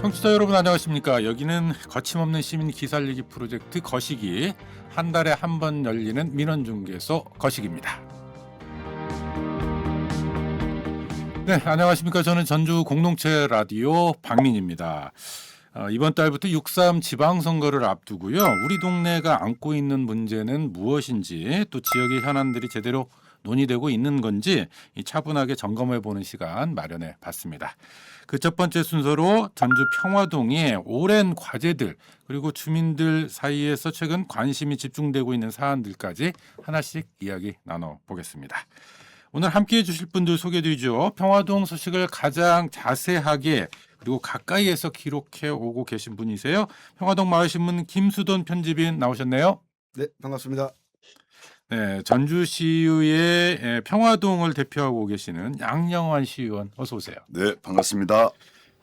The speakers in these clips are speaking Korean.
청취자 여러분 안녕하십니까. 여기는 거침없는 시민 기살리기 프로젝트 거시기, 한 달에 한 번 열리는 민원중개소 거시기입니다. 네, 안녕하십니까. 저는 전주 공동체 라디오 박민입니다. 이번 달부터 6.3 지방선거를 앞두고요. 우리 동네가 안고 있는 문제는 무엇인지, 또 지역의 현안들이 제대로 논의되고 있는 건지 차분하게 점검해보는 시간 마련해 봤습니다. 그 첫 번째 순서로 전주 평화동의 오랜 과제들, 그리고 주민들 사이에서 최근 관심이 집중되고 있는 사안들까지 하나씩 이야기 나눠보겠습니다. 오늘 함께해 주실 분들 소개드리죠. 평화동 소식을 가장 자세하게 그리고 가까이에서 기록해 오고 계신 분이세요. 평화동 마을신문 김수돈 편집인 나오셨네요. 네, 반갑습니다. 네, 전주시의회 평화동을 대표하고 계시는 양영환 시의원, 어서 오세요. 네, 반갑습니다.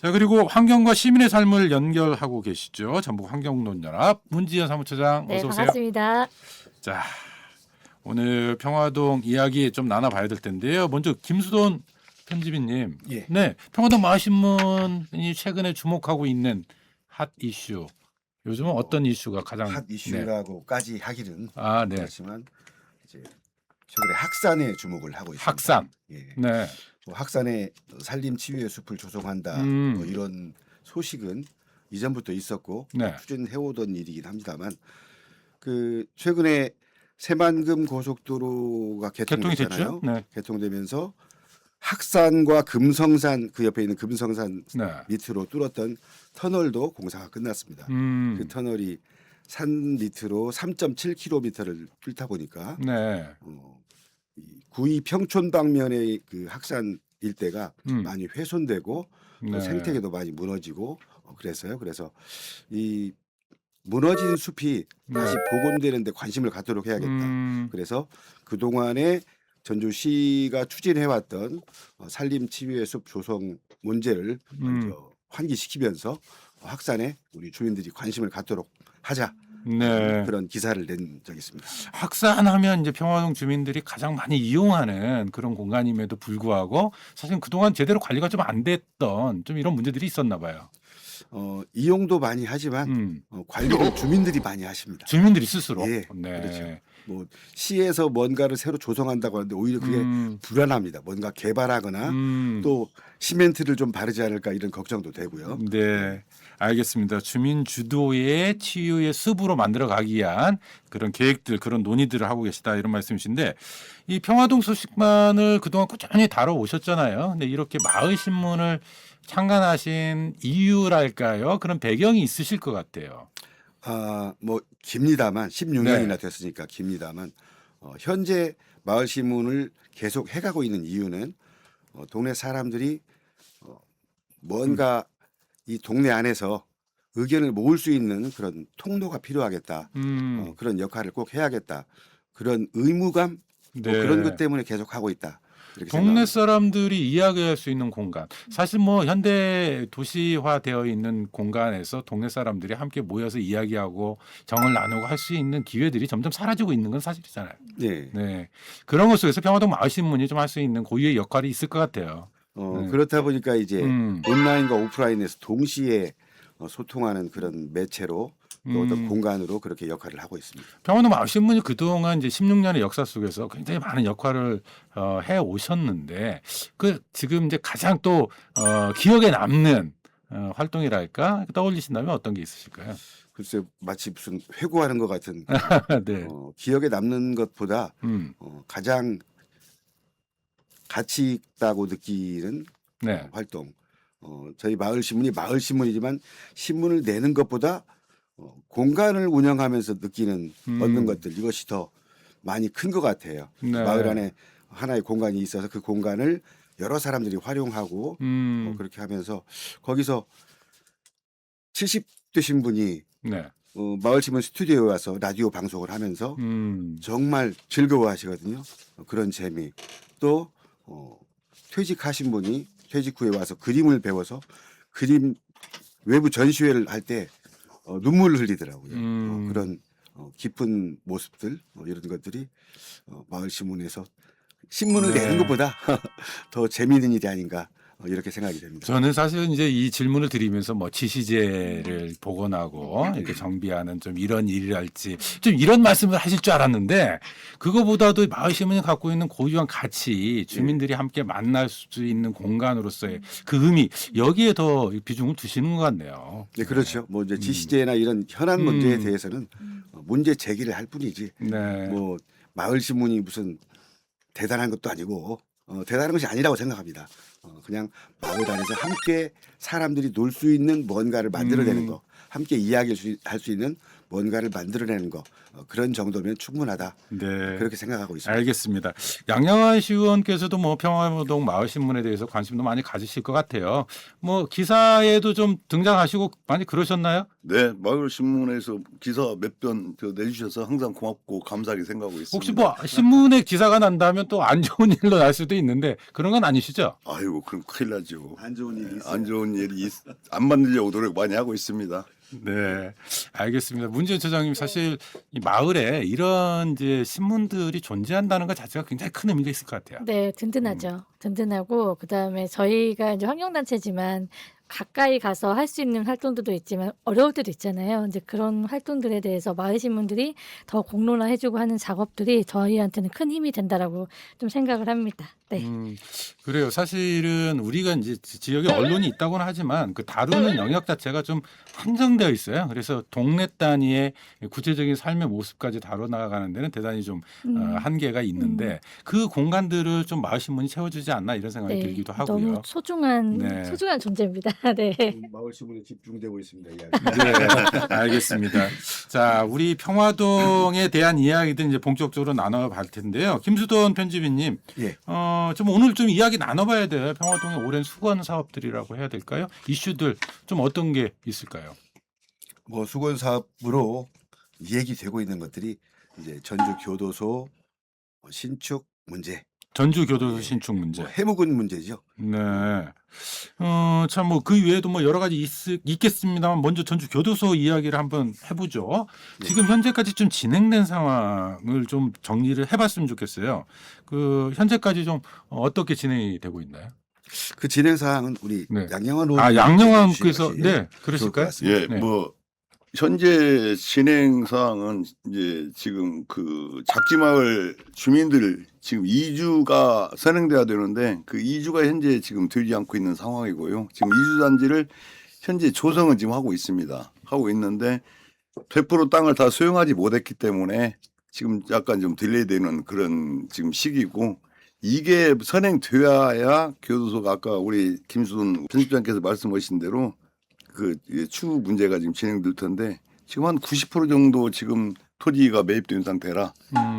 자, 그리고 환경과 시민의 삶을 연결하고 계시죠. 전북 환경론연합 문지연 사무처장, 네, 어서 오세요. 반갑습니다. 자, 오늘 평화동 이야기 좀 나눠봐야 될 텐데요. 먼저 김수돈 편집인님, 예. 네, 평화동 마을신문이 최근에 주목하고 있는 핫 이슈, 요즘은 어떤 이슈가 가장 핫 이슈라고까지 하기는 아, 네, 그렇지만 이제 최근에 학산에 주목을 하고 있습니다. 학산, 예. 네, 뭐 학산에 산림 치유의 숲을 조성한다. 뭐 이런 소식은 이전부터 있었고 네, 추진해오던 일이긴 합니다만 그 최근에 새만금 고속도로가 개통이 개통됐잖아요. 됐죠. 네, 개통되면서 학산과 금성산 그 옆에 있는 금성산 네, 밑으로 뚫었던 터널도 공사가 끝났습니다. 그 터널이 산 밑으로 3.7km를 뚫다 보니까 네, 이 구이 평촌 방면의 그 학산 일대가 많이 훼손되고 또 네. 생태계도 많이 무너지고 그래서요. 그래서 이 무너진 숲이 다시 복원되는데 관심을 갖도록 해야겠다. 그래서 그 동안에 전주시가 추진해왔던 산림 치유의 숲 조성 문제를 먼저 환기시키면서 학산에 우리 주민들이 관심을 갖도록 하자. 네. 그런 기사를 낸 적이 있습니다. 학산하면 이제 평화동 주민들이 가장 많이 이용하는 그런 공간임에도 불구하고 사실 그동안 제대로 관리가 좀 안 됐던 좀 이런 문제들이 있었나 봐요. 이용도 많이 하지만 관리를 주민들이 많이 하십니다. 주민들이 스스로. 예, 네. 그렇죠. 뭐 시에서 뭔가를 새로 조성한다고 하는데 오히려 그게 불안합니다. 뭔가 개발하거나 또 시멘트를 좀 바르지 않을까 이런 걱정도 되고요. 네. 알겠습니다. 주민 주도의 치유의 숲으로 만들어 가기 위한 그런 계획들, 그런 논의들을 하고 계시다 이런 말씀이신데, 이 평화동 소식만을 그동안 꾸준히 다뤄오셨잖아요. 근데 이렇게 마을신문을 창간하신 이유랄까요? 그런 배경이 있으실 것 같아요. 뭐 깁니다만 16년이나 네. 됐으니까 깁니다만 현재 마을신문을 계속 해가고 있는 이유는 동네 사람들이 뭔가 이 동네 안에서 의견을 모을 수 있는 그런 통로가 필요하겠다. 그런 역할을 꼭 해야겠다. 그런 의무감 뭐 네. 그런 것 때문에 계속 하고 있다. 이렇게 동네 생각합니다. 사람들이 이야기할 수 있는 공간. 사실 뭐 현대 도시화되어 있는 공간에서 동네 사람들이 함께 모여서 이야기하고 정을 나누고 할 수 있는 기회들이 점점 사라지고 있는 건 사실이잖아요. 네. 네. 그런 것 속에서 평화동 마을신문이 좀 할 수 있는 고유의 역할이 있을 것 같아요. 네. 그렇다 보니까 이제 음. 온라인과 오프라인에서 동시에 소통하는 그런 매체로 또 어떤 공간으로 그렇게 역할을 하고 있습니다. 평화동 마을신문이 그동안 이제 16년의 역사 속에서 굉장히 많은 역할을 해 오셨는데, 그 지금 이제 가장 또 기억에 남는 활동이랄까 떠올리신다면 어떤 게 있으실까요? 글쎄 마치 무슨 회고하는 것 같은 네. 기억에 남는 것보다 가장 가치 있다고 느끼는 네. 활동. 저희 마을신문이 마을신문이지만 신문을 내는 것보다 공간을 운영하면서 느끼는 얻는 것들 이것이 더 많이 큰 것 같아요. 네. 마을 안에 하나의 공간이 있어서 그 공간을 여러 사람들이 활용하고 그렇게 하면서 거기서 70되신 분이 네. 마을신문 스튜디오에 와서 라디오 방송을 하면서 정말 즐거워하시거든요. 그런 재미. 또 퇴직하신 분이 퇴직 후에 와서 그림을 배워서 그림 외부 전시회를 할 때 눈물을 흘리더라고요. 그런 깊은 모습들 이런 것들이 마을신문에서 신문을 네. 내는 것보다 더 재미있는 일이 아닌가 이렇게 생각이 됩니다. 저는 사실은 이제 이 질문을 드리면서 뭐 지시제를 복원하고 이렇게 정비하는 좀 이런 일이랄지 좀 이런 말씀을 하실 줄 알았는데 그거보다도 마을시민이 갖고 있는 고유한 가치, 주민들이 함께 만날 수 있는 공간으로서의 그 의미 여기에 더 비중을 두시는 것 같네요. 네, 그렇죠. 뭐 이제 지시제나 이런 현안 문제에 음. 대해서는 문제 제기를 할 뿐이지 네. 뭐 마을 신문이 무슨 대단한 것도 아니고 대단한 것이 아니라고 생각합니다. 그냥 마을 안에서 함께 사람들이 놀 수 있는 뭔가를 만들어내는 거, 함께 이야기할 수 있는 뭔가를 만들어내는 거 그런 정도면 충분하다. 네. 그렇게 생각하고 있습니다. 알겠습니다. 양양환 시의원께서도 뭐 평화노동 마을신문에 대해서 관심도 많이 가지실 것 같아요. 뭐 기사에도 좀 등장하시고 많이 그러셨나요? 네, 마을 신문에서 기사 몇 편 내주셔서 항상 고맙고 감사하게 생각하고 있습니다. 혹시 뭐 신문에 기사가 난다면 또 안 좋은 일로 날 수도 있는데 그런 건 아니시죠? 아이고 그럼 큰일 나죠. 안 좋은 일이 있어요. 안 좋은 일이 안 만들려고 노력 많이 하고 있습니다. 네, 알겠습니다. 문재인 처장님 사실 이 마을에 이런 이제 신문들이 존재한다는 것 자체가 굉장히 큰 의미가 있을 것 같아요. 네, 든든하죠. 든든하고 그다음에 저희가 이제 환경단체지만 가까이 가서 할 수 있는 활동들도 있지만 어려울 때도 있잖아요. 이제 그런 활동들에 대해서 마을 신문들이 더 공론화해주고 하는 작업들이 저희한테는 큰 힘이 된다라고 좀 생각을 합니다. 네. 그래요. 사실은 우리가 이제 지역에 언론이 있다고는 하지만 그 다루는 영역 자체가 좀 한정되어 있어요. 그래서 동네 단위의 구체적인 삶의 모습까지 다뤄 나가는 데는 대단히 좀 한계가 있는데 그 공간들을 좀 마을 신문이 채워주지 않나 이런 생각이 네, 들기도 하고요. 너무 소중한 네. 소중한 존재입니다. 네. 마을 신문에 집중되고 있습니다. 이야기. 네, 알겠습니다. 자, 우리 평화동에 대한 이야기들 이제 본격적으로 나눠볼 텐데요. 김수돈 편집위님, 예. 좀 오늘 좀 이야기 나눠봐야 돼요. 평화동의 오랜 수건 사업들이라고 해야 될까요? 이슈들 좀 어떤 게 있을까요? 뭐 수건 사업으로 얘기되고 있는 것들이 이제 전주 교도소 신축 문제, 전주 교도소 신축 문제. 뭐 해묵은 문제죠. 네. 참 뭐 그 외에도 뭐 여러 가지 있겠습니다만 먼저 전주 교도소 이야기를 한번 해보죠. 네. 지금 현재까지 좀 진행된 상황을 좀 정리를 해봤으면 좋겠어요. 그 현재까지 좀 어떻게 진행이 되고 있나요? 그 진행 사항은 우리 네. 양영환 아, 의원님 양영환께서 해주시는 것이 네, 좋을 것 그러실까요? 같습니다. 예, 네. 뭐 현재 진행 사항은 이제 지금 그 작지마을 주민들 지금 이주가 선행돼야 되는데 그 이주가 현재 지금 되지 않고 있는 상황이고요. 지금 이주 단지를 현재 조성은 지금 하고 있습니다. 하고 있는데 100% 땅을 다 소용하지 못했기 때문에 지금 약간 좀 딜레이되는 그런 지금 시기고 이게 선행돼야 교도소가 아까 우리 김수돈 편집장께서 말씀하신 대로 그 추후 문제가 지금 진행될 텐데 지금 한 90% 정도 지금 토지가 매입된 상태라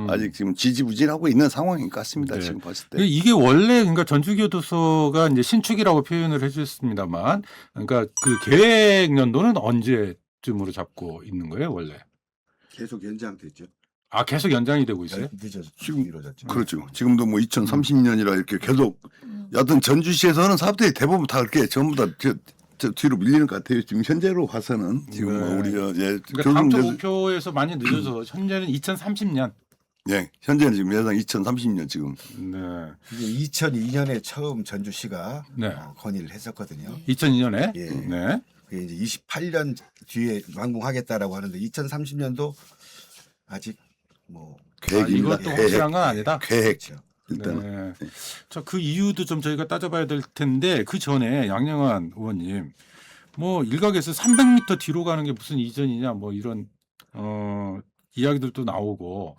아직 지금 지지부진하고 있는 상황인 것 같습니다. 네. 지금 봤을 때. 이게 원래 그러니까 전주교도소가 이제 신축이라고 표현을 해주셨습니다만, 그러니까 그 계획 연도는 언제쯤으로 잡고 있는 거예요, 원래? 계속 연장됐죠. 아, 계속 연장이 되고 있어요? 늦어서 지금 이루어졌죠. 그렇죠. 지금도 뭐 2030년이라 이렇게 계속 여하튼 전주시에서 하는 사업들이 대부분 다 그렇게 전부 다 저 뒤로 밀리는 것 같아요. 지금 현재로 봐서는 지금 뭐 우리 그러니까 다음 주 목표에서 많이 늦어서 현재는 2030년. 예, 현재는 지금 예상 2030년 지금. 네. 이게 2002년에 처음 전주시가 네. 건의를 했었거든요. 2002년에. 예. 네. 그게 이제 28년 뒤에 완공하겠다라고 하는데 2030년도 아직 뭐 계획입니다. 이것도 확실한 건 아니다. 계획. 그렇죠. 일단 네. 자, 그 이유도 좀 저희가 따져봐야 될 텐데 그 전에 양영환 의원님 뭐 일각에서 300m 뒤로 가는 게 무슨 이전이냐 뭐 이런 이야기들도 나오고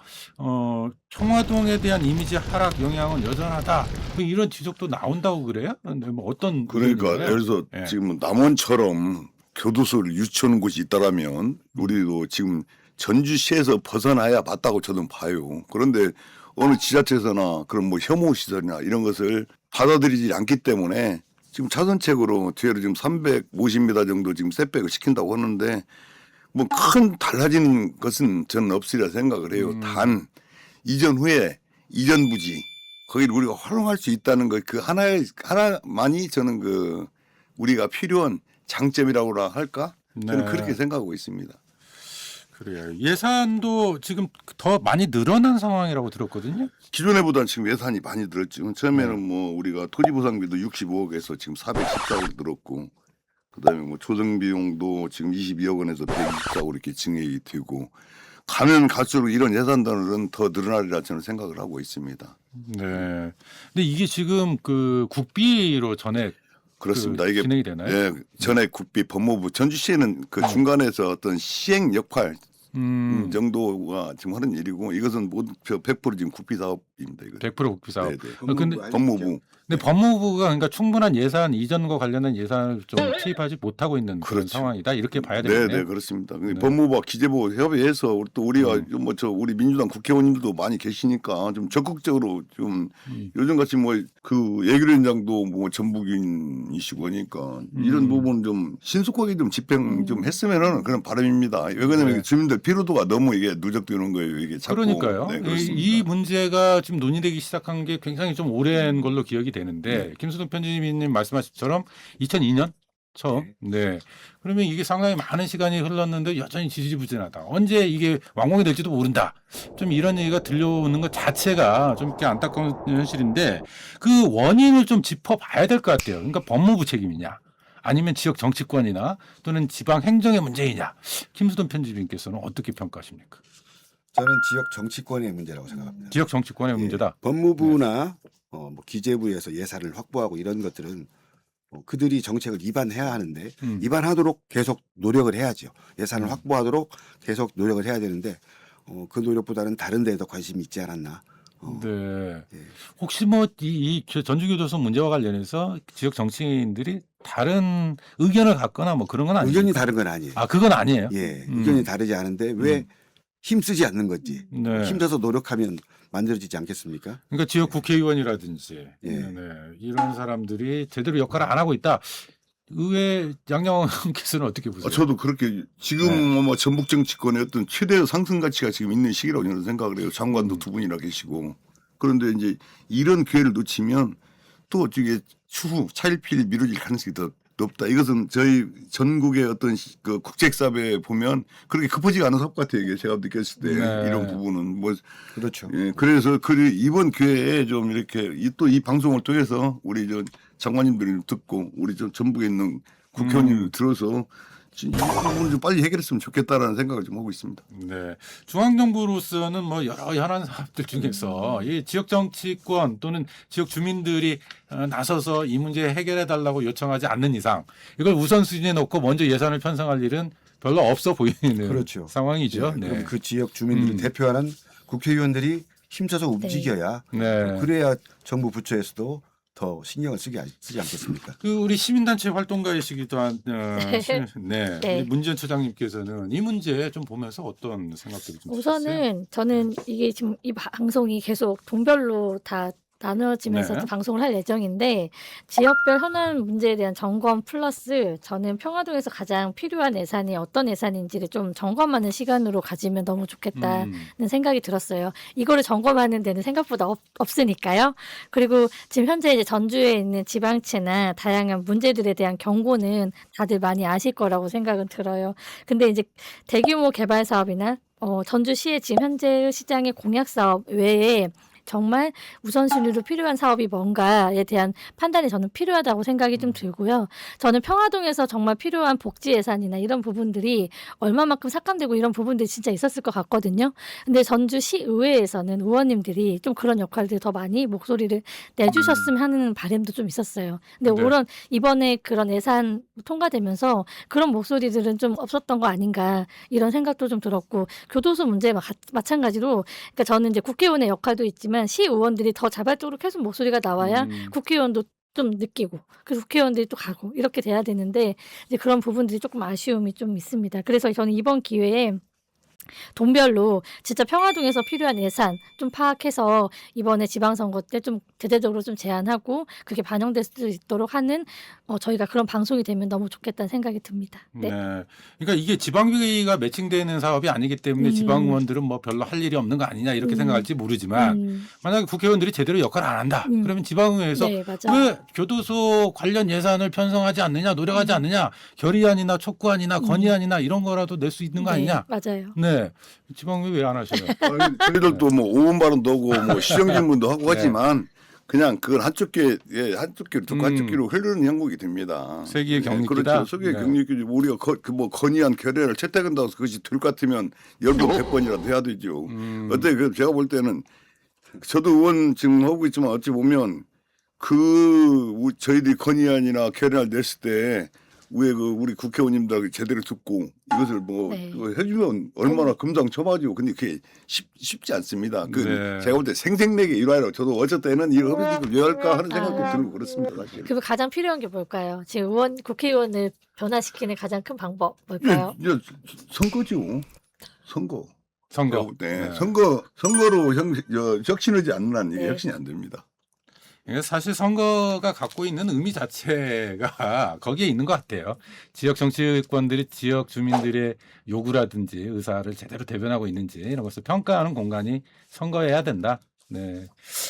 청화동에 대한 이미지 하락 영향은 여전하다 뭐 이런 지적도 나온다고 그래요? 근데 뭐 어떤 그러니까 의견인가요? 예를 들어서 예. 지금 남원처럼 교도소를 유치하는 곳이 있다라면 우리도 지금 전주시에서 벗어나야 맞다고 저는 봐요. 그런데 어느 지자체에서나 그런 뭐 혐오 시설이나 이런 것을 받아들이지 않기 때문에 지금 차선책으로 뒤로 지금 350m 정도 지금 셋백을 시킨다고 하는데 뭐 큰 달라지는 것은 저는 없으리라 생각을 해요. 단 이전 후에 이전 부지 거기를 우리가 활용할 수 있다는 것 그 하나만이 저는 그 우리가 필요한 장점이라고 할까? 저는 네. 그렇게 생각하고 있습니다. 그래요. 예산도 지금 더 많이 늘어난 상황이라고 들었거든요. 기존에보다는 지금 예산이 많이 늘었죠. 처음에는 뭐 우리가 토지보상비도 65억에서 지금 414억 늘었고, 그다음에 뭐 조정 비용도 지금 22억 원에서 124억 이렇게 증액이 되고, 가면 갈수록 이런 예산들은 더 늘어나리라 저는 생각을 하고 있습니다. 네. 근데 이게 지금 그 국비로 전액 그렇습니다. 그 이게 진행이 되나요? 예, 전액 국비 법무부 전주시에는 그 중간에서 어떤 시행 역할 정도가 지금 하는 일이고, 이것은 모두 100% 지금 국비 사업입니다. 이거. 100% 국비 사업. 네네. 근데 법무부. 근데 법무부가 그러니까 충분한 예산 이전과 관련된 예산을 좀 투입하지 못하고 있는 그런 그렇죠. 상황이다. 이렇게 봐야 되겠네요. 네, 그렇습니다. 네. 법무부와 기재부 협의해서 또 우리가 뭐 우리 민주당 국회의원님들도 많이 계시니까 좀 적극적으로 좀 요즘 같이 뭐 그 예결위원장도 뭐 전북인이시고 하니까 이런 부분 좀 신속하게 좀 집행 좀 했으면은 그런 바람입니다. 왜냐하면 네. 주민들 피로도가 너무 이게 누적되는 거예요. 이게 자꾸. 그러니까요. 네, 이 그렇습니다. 문제가 지금 논의되기 시작한 게 굉장히 좀 오랜 걸로 기억이 되는데 네. 김수동 편집위원님 말씀하신 것처럼 2002년 처음. 네. 그러면 이게 상당히 많은 시간이 흘렀는데 여전히 지지부진하다. 언제 이게 완공이 될지도 모른다. 좀 이런 얘기가 들려오는 것 자체가 좀 이렇게 안타까운 현실인데 그 원인을 좀 짚어봐야 될 것 같아요. 그러니까 법무부 책임이냐, 아니면 지역 정치권이나 또는 지방 행정의 문제이냐. 김수동 편집위원께서는 어떻게 평가하십니까? 저는 지역 정치권의 문제라고 생각합니다. 지역 정치권의 예, 문제다. 법무부나 뭐 기재부에서 예산을 확보하고 이런 것들은 그들이 정책을 위반해야 하는데 위반하도록 계속 노력을 해야죠. 예산을 확보하도록 계속 노력을 해야 되는데 그 노력보다는 다른 데에 더 관심이 있지 않았나. 네. 예. 혹시 뭐 이 전주교도소 문제와 관련해서 지역 정치인들이 다른 의견을 갖거나 뭐 그런 건 아니에요? 의견이 다른 건 아니에요. 아, 그건 아니에요. 예, 의견이 다르지 않은데 왜 힘쓰지 않는 건지. 네. 힘써서 노력하면 만들어지지 않겠습니까? 그러니까 지역 국회의원이라든지 예. 네, 이런 사람들이 제대로 역할을 안 하고 있다. 의회 양양께서는 어떻게 보세요? 저도 그렇게 지금 뭐 전북 정치권의 어떤 최대 상승 가치가 지금 있는 시기라고 저는 생각을 해요. 장관도 두 분이나 계시고. 그런데 이제 이런 기회를 놓치면 또 이게 추후 차일피일 미뤄질 가능성이 더 높다. 이것은 저희 전국의 어떤 그 국제사회에 보면 그렇게 급하지가 않은 사업 같아요. 이게 제가 느꼈을 때 네. 이런 부분은 뭐 그렇죠. 예, 그래서 이번 기회에 좀 이렇게 또 이 방송을 통해서 우리 저 장관님들이 듣고 우리 저 전북에 있는 국회의원님들 들어서 이 부분을 좀 빨리 해결했으면 좋겠다라는 생각을 좀 하고 있습니다. 네, 중앙정부로서는 뭐 여러 현안 사업들 중에서 이 지역 정치권 또는 지역 주민들이 나서서 이 문제 해결해 달라고 요청하지 않는 이상 이걸 우선순위에 놓고 먼저 예산을 편성할 일은 별로 없어 보이는 그렇죠. 상황이죠. 예, 네. 그럼 그 지역 주민들을 대표하는 국회의원들이 힘써서 움직여야 네. 그래야 정부 부처에서도 더 신경을 쓰지 않겠습니까? 그 우리 시민단체 활동가이시기도 한 네. 네. 우리 문지연 처장님께서는 이 문제 좀 보면서 어떤 생각들이 좀 드셨어요? 우선은 저는 이게 지금 이 방송이 계속 동별로 다 나눠지면서 네. 방송을 할 예정인데 지역별 현안 문제에 대한 점검 플러스 저는 평화동에서 가장 필요한 예산이 어떤 예산인지를 좀 점검하는 시간으로 가지면 너무 좋겠다는 생각이 들었어요. 이거를 점검하는 데는 생각보다 없으니까요. 그리고 지금 현재 이제 전주에 있는 지방채나 다양한 문제들에 대한 경고는 다들 많이 아실 거라고 생각은 들어요. 근데 이제 대규모 개발 사업이나 전주시의 지금 현재 시장의 공약 사업 외에 정말 우선순위로 필요한 사업이 뭔가에 대한 판단이 저는 필요하다고 생각이 좀 들고요. 저는 평화동에서 정말 필요한 복지 예산이나 이런 부분들이 얼마만큼 삭감되고 이런 부분들이 진짜 있었을 것 같거든요. 근데 전주시 의회에서는 의원님들이 좀 그런 역할들 더 많이 목소리를 내주셨으면 하는 바람도 좀 있었어요. 근데 네. 이번에 그런 예산 통과되면서 그런 목소리들은 좀 없었던 거 아닌가 이런 생각도 좀 들었고 교도소 문제 마찬가지로 그러니까 저는 이제 국회의원의 역할도 있지만 시의원들이 더 자발적으로 계속 목소리가 나와야 국회의원도 좀 느끼고 그래서 국회의원들이 또 가고 이렇게 돼야 되는데 이제 그런 부분들이 조금 아쉬움이 좀 있습니다. 그래서 저는 이번 기회에 동별로 진짜 평화동에서 필요한 예산 좀 파악해서 이번에 지방선거 때 좀 대대적으로 좀 제안하고 그게 반영될 수 있도록 하는 저희가 그런 방송이 되면 너무 좋겠다는 생각이 듭니다. 네. 네. 그러니까 이게 지방비가 매칭되는 사업이 아니기 때문에 지방 의원들은 뭐 별로 할 일이 없는 거 아니냐 이렇게 생각할지 모르지만 만약에 국회의원들이 제대로 역할을 안 한다. 그러면 지방의회에서 네, 맞아요. 왜 교도소 관련 예산을 편성하지 않느냐, 노력하지 않느냐, 결의안이나 촉구안이나 건의안이나 이런 거라도 낼 수 있는 거 네, 아니냐. 맞아요. 네. 네. 지방흡입 왜 안 하셔요? 아니, 저희들도 뭐 오원 발언도 하고 뭐 시정질문도 하고 네. 하지만 그냥 그건 한쪽 귀로 듣고 한쪽 음. 귀로 흐르는 형국이 됩니다. 세기의 경리기다? 그렇죠. 세기의 네. 경리기지. 우리가 뭐 건의한 결의를 채택한다고 해서 그것이 될 것 같으면 10번 100번이라도 해야 되죠. 어때? 그 제가 볼 때는 저도 의원 지금 하고 있지만 어찌 보면 저희들이 건의안이나 결의안을 냈을 때 위에 우리 국회의원님들 제대로 듣고 이것을 뭐 네. 해주면 얼마나 금상첨화죠. 근데 그게 쉽지 않습니다. 네. 제가 볼 때 생생내게 일화로 저도 어쩔 때는 이거 허비지를 왜 할까 하는 생각도 아. 들고 그렇습니다. 사실. 그러면 가장 필요한 게 뭘까요? 지금 국회의원을 변화시키는 가장 큰 방법 뭘까요? 이제 선거죠. 선거. 선거. 네. 네. 선거로 혁신하지 않는 한 이게 네. 혁신이 안 됩니다. 그러니까 사실 선거가 갖고 있는 의미 자체가 거기에 있는 것 같아요. 지역 정치권들이 지역 주민들의 요구라든지 의사를 제대로 대변하고 있는지 이런 것을 평가하는 공간이 선거여야 된다. 네.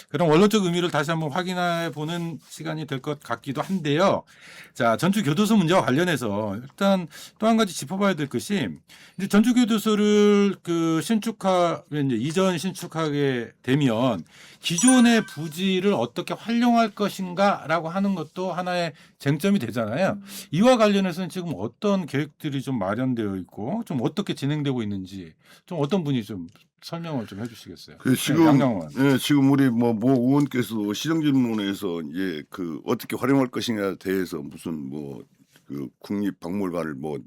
그런 원론적 의미를 다시 한번 확인해 보는 시간이 될 것 같기도 한데요. 자, 전주교도소 문제와 관련해서 일단 또 한 가지 짚어봐야 될 것이 이제 전주교도소를 이제 이전 신축하게 되면 기존의 부지를 어떻게 활용할 것인가라고 하는 것도 하나의 쟁점이 되잖아요. 이와 관련해서는 지금 어떤 계획들이 좀 마련되어 있고 좀 어떻게 진행되고 있는지 좀 어떤 분이 좀 설명을 좀 해주시겠어요? 지금 양양원. 지금 우리 모 의원께서도 시정질문에서 이제 어떻게 활용할 것이냐에 대해서 무슨 그 국립박물관을 뭐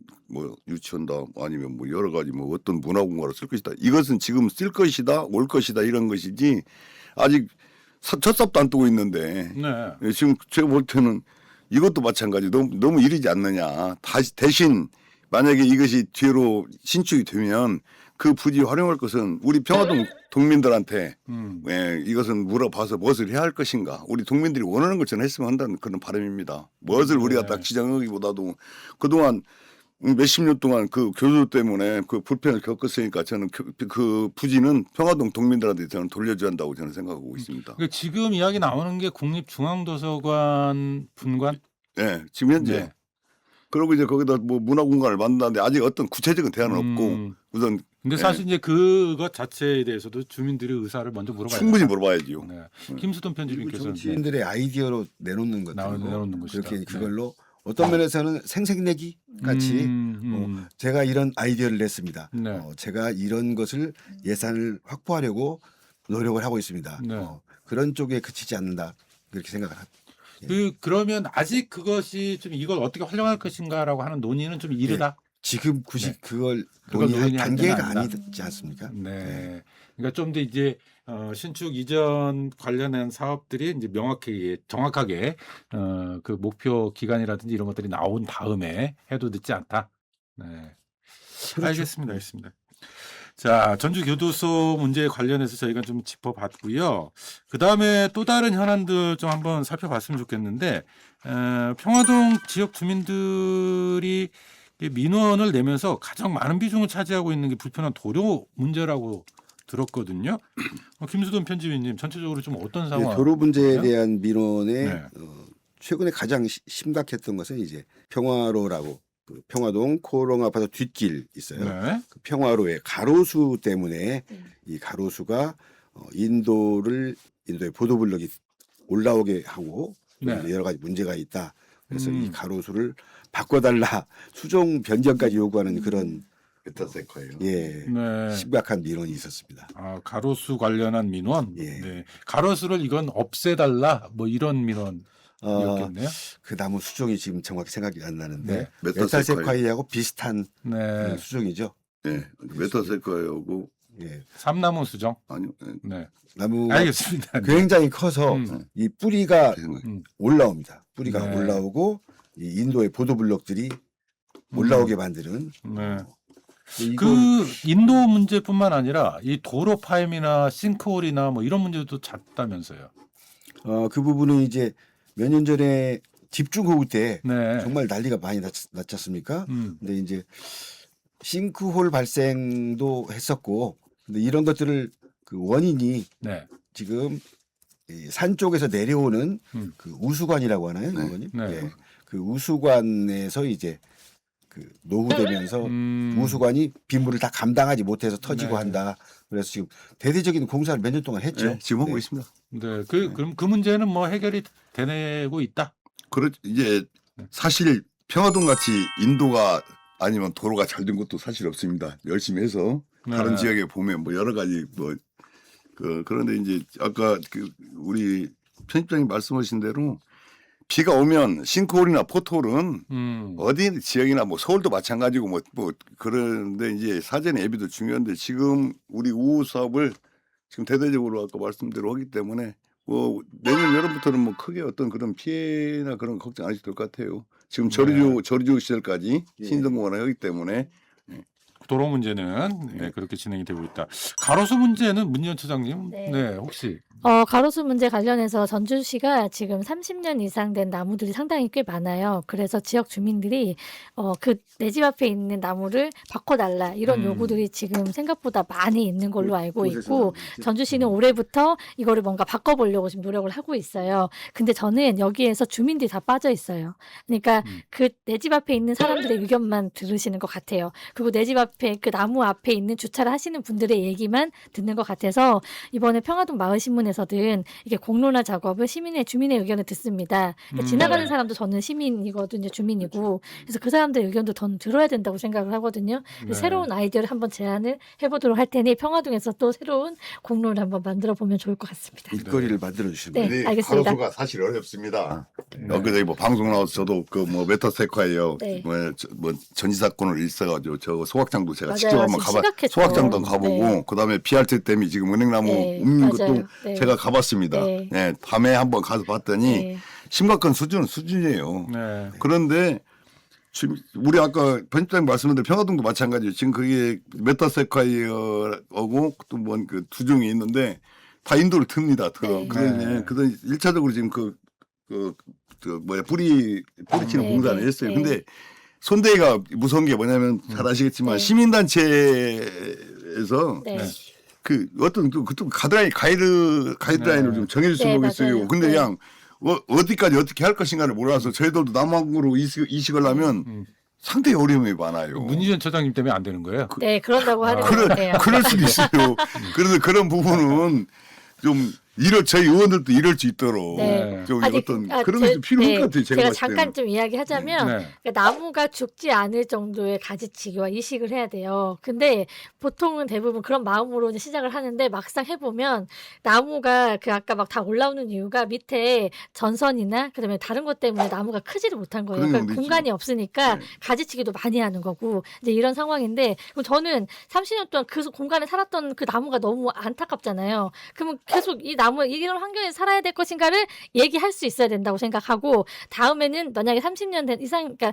유치한다 아니면 뭐 여러 가지 뭐 어떤 문화공간을 쓸 것이다. 이것은 지금 쓸 것이다, 올 것이다 이런 것이지 아직 첫 삽도 안 뜨고 있는데 네. 지금 제가 볼 때는 이것도 마찬가지 너무 이르지 않느냐. 대신 만약에 이것이 뒤로 신축이 되면 그 부지 활용할 것은 우리 평화동 동민들한테 이것은 물어봐서 무엇을 해야 할 것인가. 우리 동민들이 원하는 걸 저는 했으면 한다는 그런 바람입니다. 무엇을 우리가 딱 지정하기보다도 그동안 몇십 년 동안 그 교수 때문에 그 불편을 겪었으니까 저는 그 부지는 평화동 동민들한테 저는 돌려줘야 한다고 저는 생각하고 있습니다. 그러니까 지금 이야기 나오는 게 국립중앙도서관 분관? 네, 지금 현재. 네. 그리고 이제 거기다 뭐 문화공간을 만든다는데 아직 어떤 구체적인 대안은 없고 우선 근데 사실 이제 그것 자체에 대해서도 주민들의 의사를 먼저 물어봐야 충분히 된다. 물어봐야죠. 네. 김수돈 편집인께서는 정치인들의 아이디어로 내놓는 것들이고 내놓는 것이다. 그렇게 네. 그걸로 어떤 면에서는 생색내기 같이 제가 이런 아이디어를 냈습니다. 네. 제가 이런 것을 예산을 확보하려고 노력을 하고 있습니다. 네. 그런 쪽에 그치지 않는다 그렇게 생각을 합니다. 그러면 아직 그것이 좀 이걸 어떻게 활용할 것인가라고 하는 논의는 좀 이르다. 지금 굳이 네. 그걸 그걸 논의할 논의할 단계가 때는 아니다. 아니지 않습니까? 네. 그러니까 좀 더 이제 신축 이전 관련한 사업들이 이제 명확하게 정확하게 그 목표 기간이라든지 이런 것들이 나온 다음에 해도 늦지 않다. 네. 그렇죠. 알겠습니다. 자, 전주교도소 문제에 관련해서 저희가 좀 짚어봤고요. 그 다음에 또 다른 현안들 좀 한번 살펴봤으면 좋겠는데 평화동 지역 주민들이 민원을 내면서 가장 많은 비중을 차지하고 있는 게 불편한 도로 문제라고 들었거든요. 김수돈 편집위님 전체적으로 좀 어떤 상황? 도로 문제에 대한 민원에 네. 최근에 가장 심각했던 것은 이제 평화로라고 그 평화동 코롱 아파트 뒷길 있어요. 네. 그 평화로의 가로수 때문에 이 가로수가 인도의 보도블럭이 올라오게 하고 네. 여러 가지 문제가 있다. 그래서 이 가로수를 바꿔달라 수종 변경까지 요구하는 그런 메타세커예요. 예 네. 심각한 민원이 있었습니다. 아, 가로수 관련한 민원. 예. 네. 가로수를 이건 없애달라 뭐 이런 민원이었겠네요. 그 나무 수종이 지금 정확히 생각이 안 나는데 네. 메타세콰이하고 비슷한 네. 수종이죠. 네, 메타세커하고 예. 삼나무 수정. 아니요. 네. 나무가 알겠습니다. 굉장히 커서 이 뿌리가 올라옵니다. 뿌리가 네. 올라오고 이 인도의 보도블럭들이 올라오게 만드는 네. 이거 그 인도 문제뿐만 아니라 이 도로 파임이나 싱크홀이나 뭐 이런 문제도 잦다면서요. 그 부분은 이제 몇 년 전에 집중호우 때 네. 정말 난리가 많이 났지 않습니까? 음. 근데 이제 싱크홀 발생도 했었고 근데 이런 것들을 그 원인이 네. 지금 이 산 쪽에서 내려오는 그 우수관이라고 하나요, 의원님? 네. 예. 그 우수관에서 이제 그 노후되면서 우수관이 빗물을 다 감당하지 못해서 터지고 네. 한다. 그래서 지금 대대적인 공사를 몇 년 동안 했죠. 네, 지금 하고 네. 있습니다. 네, 그럼 그 문제는 뭐 해결이 되고 있다. 이제 사실 평화동 같이 인도가 아니면 도로가 잘 된 것도 사실 없습니다. 열심히 해서 네. 다른 지역에 보면 뭐 여러 가지 뭐 그런데 이제 아까 그 우리 편집장님 말씀하신 대로 비가 오면 싱크홀이나 포트홀은 어디 지역이나 뭐 서울도 마찬가지고 뭐 그런데 이제 사전 예비도 중요한데 지금 우리 우호 사업을 지금 대대적으로 아까 말씀대로 하기 때문에 뭐 내년 여름부터는 뭐 크게 어떤 그런 피해나 그런 걱정 안 하셔도 될 것 같아요. 지금 저류지구 시설까지 예. 신성공원을 하기 때문에 도로 문제는 네, 그렇게 진행이 되고 있다. 가로수 문제는 문희연 처장님, 네. 네, 혹시 가로수 문제 관련해서 전주시가 지금 30년 이상 된 나무들이 상당히 꽤 많아요. 그래서 지역 주민들이 그 내 집 앞에 있는 나무를 바꿔달라 이런 요구들이 지금 생각보다 많이 있는 걸로 알고 있고 전주시는 올해부터 이거를 뭔가 바꿔보려고 지금 노력을 하고 있어요. 근데 저는 여기에서 주민들이 다 빠져 있어요. 그러니까 그 내 집 앞에 있는 사람들의 의견만 들으시는 것 같아요. 그리고 내 집 앞에 그 나무 앞에 있는 주차를 하시는 분들의 얘기만 듣는 것 같아서 이번에 평화동 마을신문에서든 이게 공론화 작업을 주민의 의견을 듣습니다. 그러니까 지나가는 사람도 저는 시민이거든요, 주민이고. 그래서 그 사람들의 의견도 저는 들어야 된다고 생각을 하거든요. 그래서 네. 새로운 아이디어를 한번 제안을 해보도록 할 테니 평화동에서 또 새로운 공론을 한번 만들어 보면 좋을 것 같습니다. 일거리를 만들어 주시면 네. 돼요. 알겠습니다. 가로수가 사실 어렵습니다. 그래서 뭐 방송 나와서 저도 그 뭐 메타세콰이어 네. 뭐 전지 사건을 일어가지고 저 소각장도 제가 맞아요. 직접 한번 지금 심각했죠. 소각장도 가보고 네. 그다음에 BRT 댐이 지금 은행나무 네, 옮긴 맞아요. 것도 네. 제가 가봤습니다. 네. 네, 밤에 한번 가서 봤더니 네. 심각한 수준은 수준이에요. 네. 그런데 지금 우리 아까 편집장님 말씀하신 대로 평화동도 마찬가지예요. 지금 그게 메타세콰이어하고 또 뭐 그 두 종이 있는데 다 인도를 듭니다. 네. 그래서 1차적으로 지금 뿌리 치는 네, 공사를 네, 했어요. 네. 근데 손대기가 무서운 게 뭐냐면 잘 아시겠지만 네. 시민단체에서 네. 그 어떤 그것도 가이드라인을 네. 좀 정해줬으면 네, 모르겠어요. 맞아요. 근데 네. 그냥 어디까지 어떻게 할 것인가를 몰라서 저희들도 남항으로 이식을 하면 상당히 어려움이 많아요. 문희연 처장님 때문에 안 되는 거예요? 네, 그런다고 하는 것 같아요. 그럴 수도 있어요. 그래서 그런 부분은 좀 저희 의원들도 이럴 수 있도록 네. 좀 아니, 어떤 그런 게 좀 필요할 것 같아요. 제가 봤을 잠깐 때는. 좀 이야기하자면 네. 그러니까 나무가 죽지 않을 정도의 가지치기와 이식을 해야 돼요. 근데 보통은 대부분 그런 마음으로 이제 시작을 하는데 막상 해보면 나무가 그 아까 막 다 올라오는 이유가 밑에 전선이나 그다음에 다른 것 때문에 나무가 크지를 못한 거예요. 그런 그러니까 경우도 공간이 없으니까 네. 가지치기도 많이 하는 거고 이제 이런 상황인데 그럼 저는 30년 동안 그 공간에 살았던 그 나무가 너무 안타깝잖아요. 그러면 계속 이 나무 이런 환경에 살아야 될 것인가를 얘기할 수 있어야 된다고 생각하고 다음에는 만약에 30년 된 이상 그러니까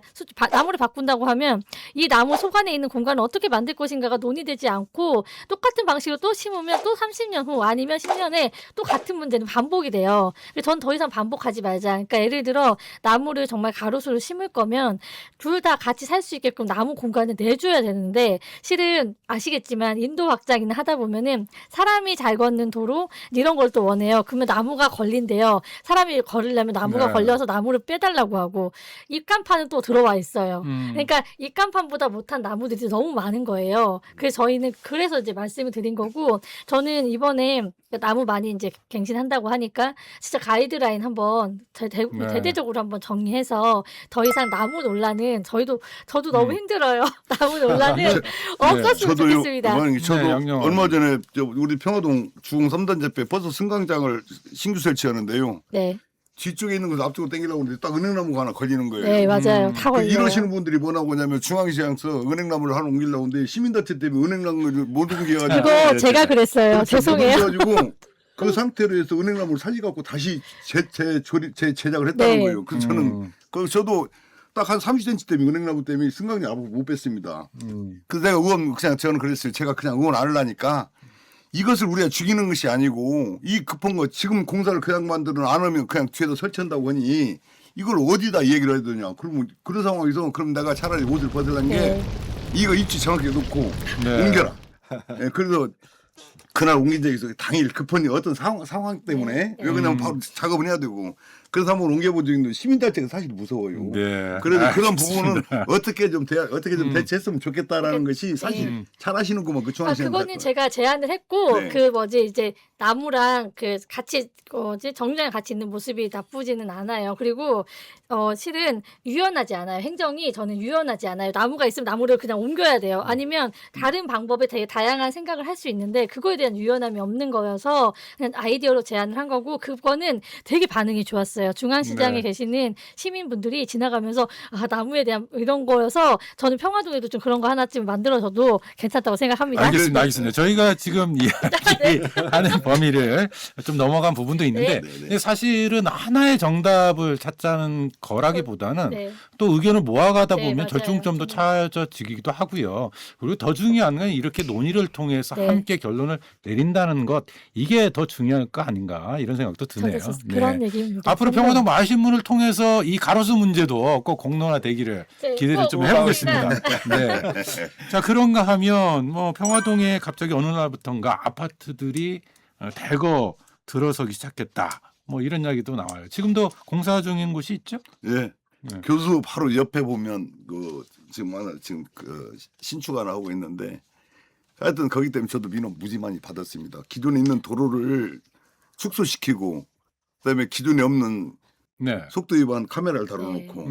나무를 바꾼다고 하면 이 나무 속안에 있는 공간을 어떻게 만들 것인가가 논의되지 않고 똑같은 방식으로 또 심으면 또 30년 후 아니면 10년에 또 같은 문제는 반복이 돼요. 그래서 전 더 이상 반복하지 말자. 그러니까 예를 들어 나무를 정말 가로수를 심을 거면 둘 다 같이 살 수 있게끔 나무 공간을 내줘야 되는데 실은 아시겠지만 인도 확장이나 하다 보면은 사람이 잘 걷는 도로 이런 걸 또 원해요. 그러면 나무가 걸린대요. 사람이 걸으려면 나무가 네. 걸려서 나무를 빼달라고 하고 입간판은 또 들어와 있어요. 그러니까 입간판보다 못한 나무들이 너무 많은 거예요. 그래서 저희는 그래서 이제 말씀을 드린 거고 저는 이번에 나무 많이 이제 갱신한다고 하니까 진짜 가이드라인 한번 대대적으로 한번 정리해서 더 이상 나무 논란은 저도 너무 힘들어요. 나무 논란은 없었으면 좋겠습니다. 저도 양념. 얼마 전에 우리 평화동 주공 3단 재배 버섯 승강장을 신규 설치하는데요. 네, 뒤쪽에 있는 것을 앞쪽으로 당기려고 하는데 딱 은행나무가 하나 걸리는 거예요. 네 맞아요. 다 걸려요. 이러시는 분들이 뭐라고 하냐면 중앙시장에서 은행나무를 하나 옮기려고 하는데 시민단체 때문에 은행나무를 못 옮겨가지고 그거 제가 그랬어요. 죄송해요. 그래가지고 그 상태로 해서 은행나무를 살려갖고 다시 제작을 했다는 네. 거예요. 그래서 저는 저도 딱 한 30cm 때문에 은행나무 때문에 승강장 앞으로 못 뺐습니다. 그래서 내가 그냥 저는 그랬어요. 제가 그냥 의원 안 하려니까 이것을 우리가 죽이는 것이 아니고 이 급한 거 지금 공사를 그냥 만들어 안 하면 그냥 뒤에다 설치한다고 하니 이걸 어디다 얘기를 해야 되냐. 그러면 그런 상황에서 그럼 내가 차라리 옷을 벗으려는 게 네. 이거 입지 정확히 놓고 네. 옮겨라. 네, 그래서 그날 옮긴 적이 있어요. 당일 급한 어떤 상황 때문에 왜 그냥 바로 작업을 해야 되고 그래서 한번 옮겨본 적이 있는데 시민단체가 사실 무서워요. 네. 그래서 그런 알겠습니다. 부분은 어떻게 좀 대체했으면 좋겠다라는 것이 사실 잘 하시는구만 그 중앙시장. 그거는 제가 제안을 했고 네. 그 뭐지 이제 나무랑 그 같이 정류장에 같이 있는 모습이 나쁘지는 않아요. 그리고 실은 유연하지 않아요. 행정이 저는 유연하지 않아요. 나무가 있으면 나무를 그냥 옮겨야 돼요. 아니면 다른 방법에 되게 다양한 생각을 할 수 있는데 그거에 대한 유연함이 없는 거여서 그냥 아이디어로 제안을 한 거고 그거는 되게 반응이 좋았어요. 중앙시장에 네. 계시는 시민분들이 지나가면서 아 나무에 대한 이런 거여서 저는 평화동에도 좀 그런 거 하나쯤 만들어줘도 괜찮다고 생각합니다. 알겠습니다. 저희가 지금 이야기하는 범위를 좀 넘어간 부분도 있는데 네, 네. 근데 사실은 하나의 정답을 찾자는 거라기보다는 네. 또 의견을 모아가다 네, 보면 맞아요. 절충점도 찾아지기도 하고요. 그리고 더 중요한 건 이렇게 논의를 통해서 네. 함께 결론을 내린다는 것 이게 더 중요할 거 아닌가 이런 생각도 드네요. 저도 그런 얘기입니다. 앞으로 평화동 마을신문을 통해서 이 가로수 문제도 꼭 공론화되기를 네, 기대를 꼭 좀 해보겠습니다. 네. 자 그런가 하면 뭐 평화동에 갑자기 어느 날부턴가 아파트들이 대거 들어서기 시작했다. 뭐 이런 이야기도 나와요. 지금도 공사 중인 곳이 있죠? 예. 네. 교수 바로 옆에 보면 그 지금 그 신축을 하고 있는데 하여튼 거기 때문에 저도 민원 무지 많이 받았습니다. 기존에 있는 도로를 축소시키고 그다음에 기존에 없는 네. 속도 위반 카메라를 달아놓고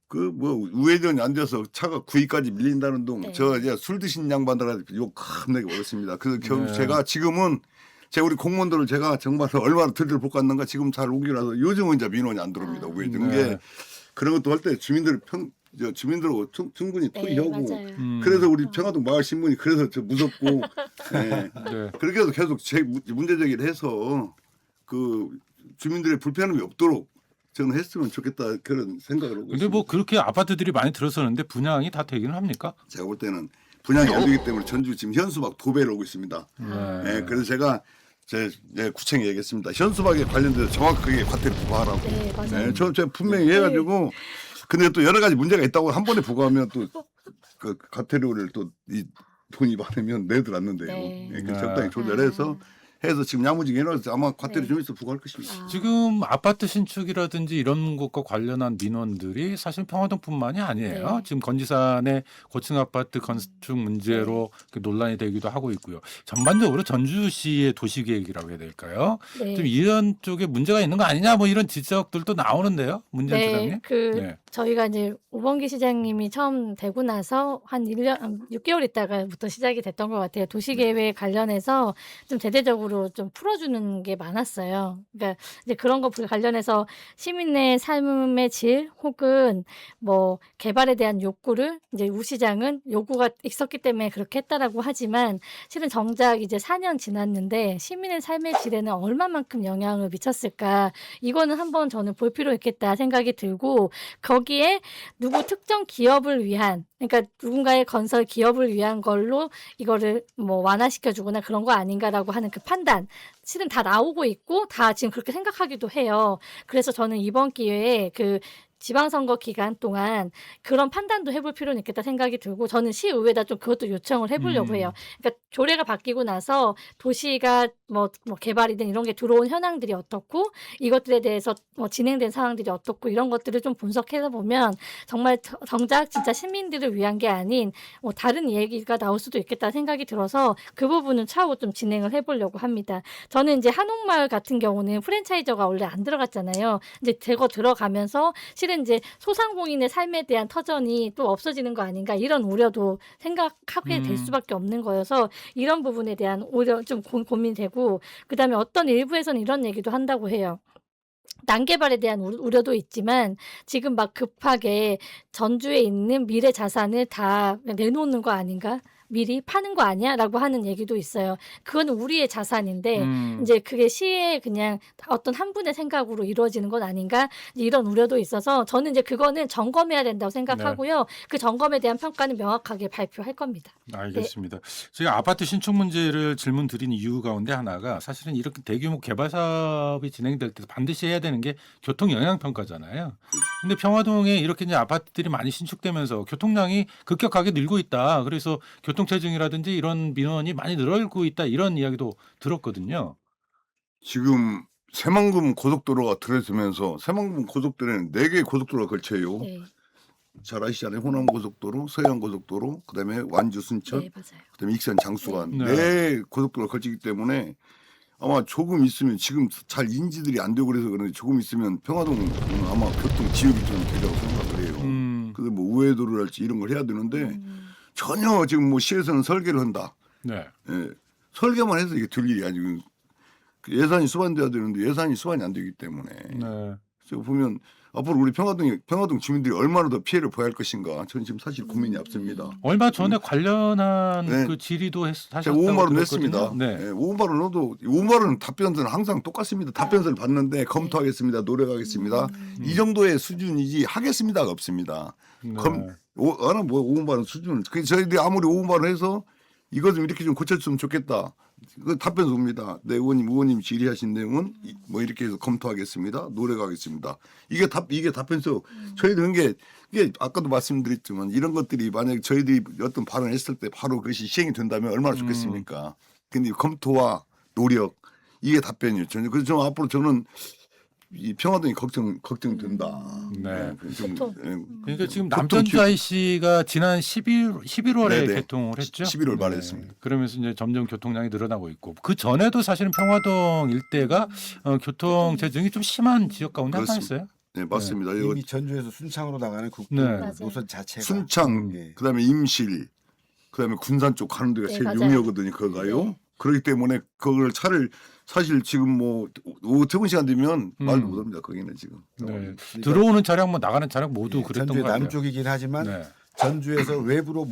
그 뭐 우회전이 안 돼서 차가 구이까지 밀린다는 동 네. 저 이제 술 드신 양반들한테 욕 겁나게 먹었습니다. 그래서 결국 네. 제가 지금은 우리 공무원들을 제가 정말 얼마나 들들 볶았는가 지금 잘 오기로 해서 요즘은 이제 민원이 안 들어옵니다. 우회전 네. 게 그런 것도 할 때 주민들하고 충분히 네, 토의하고 맞아요. 그래서 우리 평화동 마을 신문이 그래서 저 무섭고 네. 네. 그렇게 해서 계속 문제 제기를 해서 그 주민들의 불편함이 없도록 저는 했으면 좋겠다 그런 생각을 하고 근데 있습니다. 뭐 그렇게 아파트들이 많이 들어서는데 분양이 다 되기는 합니까? 제가 볼 때는 분양이 안 되기 때문에 전주 지금 현수막 도배를 하고 있습니다. 네, 그래서 제가 제 구청에 얘기했습니다. 현수막에 관련돼서 정확하게 과태료 부과하라고. 네, 맞아요. 제가 분명히 해가지고 근데 또 여러 가지 문제가 있다고 한 번에 부과하면 또 그 과태료를 또 이 돈이 많으면 내들 않는데요. 네. 네, 그 적당히 조절해서 지금 야무지게 해놔서 아마 과태료 네. 좀 있어 부과할 것입니다. 지금 아파트 신축이라든지 이런 것과 관련한 민원들이 사실 평화동뿐만이 아니에요. 네. 지금 건지산의 고층 아파트 건축 문제로 그 논란이 되기도 하고 있고요. 전반적으로 전주시의 도시계획이라고 해야 될까요? 네. 좀 이런 쪽에 문제가 있는 거 아니냐 뭐 이런 지적들도 나오는데요. 문재인 네, 시장님. 네. 저희가 이제 오범기 시장님이 처음 되고 나서 한 6개월 있다가부터 시작이 됐던 것 같아요. 도시계획 관련해서 좀 대대적으로 좀 풀어주는 게 많았어요. 그러니까 이제 그런 거 관련해서 시민의 삶의 질 혹은 뭐 개발에 대한 욕구를 이제 우 시장은 요구가 있었기 때문에 그렇게 했다라고 하지만 실은 정작 이제 4년 지났는데 시민의 삶의 질에는 얼마만큼 영향을 미쳤을까 이거는 한번 저는 볼 필요 있겠다 생각이 들고 거기에 누구 특정 기업을 위한 그러니까 누군가의 건설 기업을 위한 걸로 이거를 뭐 완화시켜 주거나 그런 거 아닌가라고 하는 그 판단 실은 다 나오고 있고 다 지금 그렇게 생각하기도 해요. 그래서 저는 이번 기회에 그 지방선거 기간 동안 그런 판단도 해볼 필요는 있겠다 생각이 들고 저는 시의회에다 좀 그것도 요청을 해보려고 해요. 그러니까 조례가 바뀌고 나서 도시가 뭐 개발이든 이런 게 들어온 현황들이 어떻고 이것들에 대해서 뭐 진행된 상황들이 어떻고 이런 것들을 좀 분석해서 보면 정말 정작 진짜 시민들을 위한 게 아닌 뭐 다른 얘기가 나올 수도 있겠다 생각이 들어서 그 부분은 차후 좀 진행을 해보려고 합니다. 저는 이제 한옥마을 같은 경우는 프랜차이저가 원래 안 들어갔잖아요. 이제 대거 들어가면서 실은 이제 소상공인의 삶에 대한 터전이 또 없어지는 거 아닌가 이런 우려도 생각하게 될 수밖에 없는 거여서 이런 부분에 대한 오히려 좀 고민되고 그다음에 어떤 일부에서는 이런 얘기도 한다고 해요. 난개발에 대한 우려도 있지만 지금 막 급하게 전주에 있는 미래 자산을 다 내놓는 거 아닌가? 미리 파는 거 아니야? 라고 하는 얘기도 있어요. 그건 우리의 자산인데 이제 그게 시의 그냥 어떤 한 분의 생각으로 이루어지는 건 아닌가? 이런 우려도 있어서 저는 이제 그거는 점검해야 된다고 생각하고요. 그 점검에 대한 평가는 명확하게 발표할 겁니다. 알겠습니다. 제가 아파트 신축 문제를 질문 드린 이유 가운데 하나가 사실은 이렇게 대규모 개발 사업이 진행될 때 반드시 해야 되는 게 교통 영향 평가잖아요. 근데 평화동에 이렇게 이제 아파트들이 많이 신축되면서 교통량이 급격하게 늘고 있다. 그래서 교통체증이라든지 이런 민원이 많이 늘어나고 있다. 이런 이야기도 들었거든요. 지금 새만금 고속도로가 들어서면서 새만금 고속도로에는 4개의 고속도로가 걸쳐요. 네. 잘 아시잖아요. 호남 고속도로, 서해안 고속도로, 그다음에 완주 순천, 네, 맞아요. 그다음에 익산 장수간 네. 네 고속도로가 걸치기 때문에 아마 조금 있으면 지금 잘 인지들이 안 되고 그래서 그런데 조금 있으면 평화동은 아마 교통 지역이 좀 되리라고 생각을 해요. 근데 뭐 우회도로랄지 이런 걸 해야 되는데 전혀 지금 뭐 시에서는 설계를 한다. 네. 예. 설계만 해서 이게 될 일이 아니고 예산이 수반돼야 되는데 예산이 수반이 안 되기 때문에 네. 그래서 보면 앞으로 우리 평화동 주민들이 얼마나 더 피해를 보야 할 것인가 저는 지금 사실 고민이 앞섭니다. 얼마 전에 관련한 네. 그 질의도 하셨다고 제가 5만 원 들었거든요. 냈습니다. 네. 네, 5만 원 넣어도 5만 원 답변서는 항상 똑같습니다. 답변서를 받는데 검토하겠습니다. 노력하겠습니다. 이 정도의 수준이지 하겠습니다가 없습니다. 네. 어느 뭐 5만 원 수준. 그 저희들이 아무리 5만 원 해서 이거 좀 이렇게 좀 고쳐주면 좋겠다. 그 답변서 옵니다. 네, 의원님 질의하신 내용은 뭐 이렇게 해서 검토하겠습니다. 노력하겠습니다. 이게 답변서 저희들은 이게 아까도 말씀드렸지만 이런 것들이 만약에 저희들이 어떤 발언을 했을 때 바로 그것이 시행이 된다면 얼마나 좋겠습니까? 근데 검토와 노력 이게 답변이에요. 그래서 좀 앞으로 저는 이 평화동이 걱정된다. 네. 좀, 교통. 그러니까 지금 교통 남전주아이 씨가 지난 11월에 네네. 개통을 했죠. 11월 말에 했습니다. 그러면서 이제 점점 교통량이 늘어나고 있고 그 전에도 사실은 평화동 일대가 교통 체증이 좀 심한 지역 가운데 그렇습니다. 하나였어요. 네, 맞습니다. 이미 전주에서 순창으로 나가는 국도 네. 노선 자체가 순창, 예. 그다음에 임실, 그다음에 군산 쪽 가는 데가 네, 제일 맞아요. 용이하거든요. 거가요. 네. 그렇기 때문에 그걸 차를 사실 지금 뭐 오후 퇴근 시간 되면 말도 못합니다. 거기는 지금. 네. 들어오는 차량 뭐 나가는 차량 모두 예, 그랬던 전주의 것 같아요. 남쪽이긴 하지만 네. 전주에서 외부로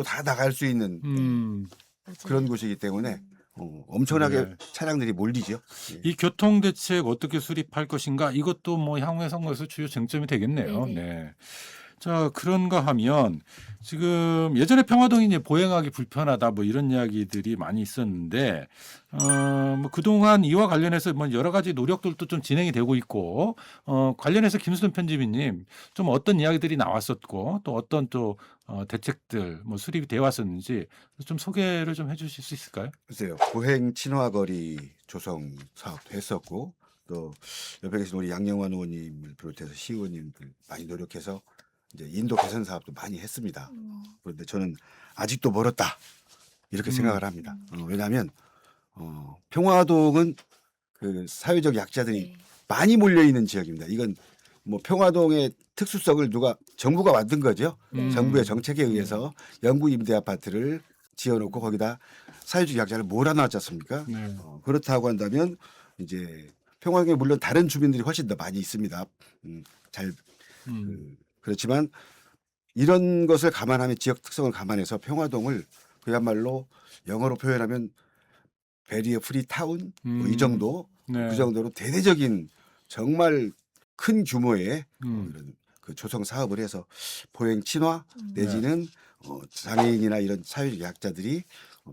다 나갈 수 있는 맞아요. 그런 곳이기 때문에 엄청나게 네. 차량들이 몰리죠. 예. 이 교통 대책 어떻게 수립할 것인가 이것도 뭐 향후의 선거에서 주요 쟁점이 되겠네요. 네네. 네. 자, 그런가 하면 지금 예전에 평화동이 이제 보행하기 불편하다 뭐 이런 이야기들이 많이 있었는데 뭐 그동안 이와 관련해서 뭐 여러 가지 노력들도 좀 진행이 되고 있고 관련해서 김수돈 편집위님 좀 어떤 이야기들이 나왔었고 또 어떤 또 대책들 뭐 수립이 되어 왔었는지 좀 소개를 좀 해주실 수 있을까요? 글쎄요. 보행 친화거리 조성 사업도 했었고 또 옆에 계신 우리 양영환 의원님을 비롯해서 시의원님들 많이 노력해서 이제 인도 개선 사업도 많이 했습니다. 그런데 저는 아직도 멀었다 이렇게 생각을 합니다. 왜냐하면 평화동은 그 사회적 약자들이 네. 많이 몰려 있는 지역입니다. 이건 뭐 평화동의 특수성을 정부가 만든 거죠. 정부의 정책에 의해서 영구 임대 아파트를 지어놓고 거기다 사회적 약자를 몰아놨지 않습니까? 네. 그렇다고 한다면 이제 평화동에 물론 다른 주민들이 훨씬 더 많이 있습니다. 그렇지만 이런 것을 감안하면 지역 특성을 감안해서 평화동을 그야말로 영어로 표현하면 베리어 프리 타운 뭐이 정도 네. 그 정도로 대대적인 정말 큰 규모의 음. 이런 그 조성 사업을 해서 보행 친화 내지는 장애인이나 이런 사회적 약자들이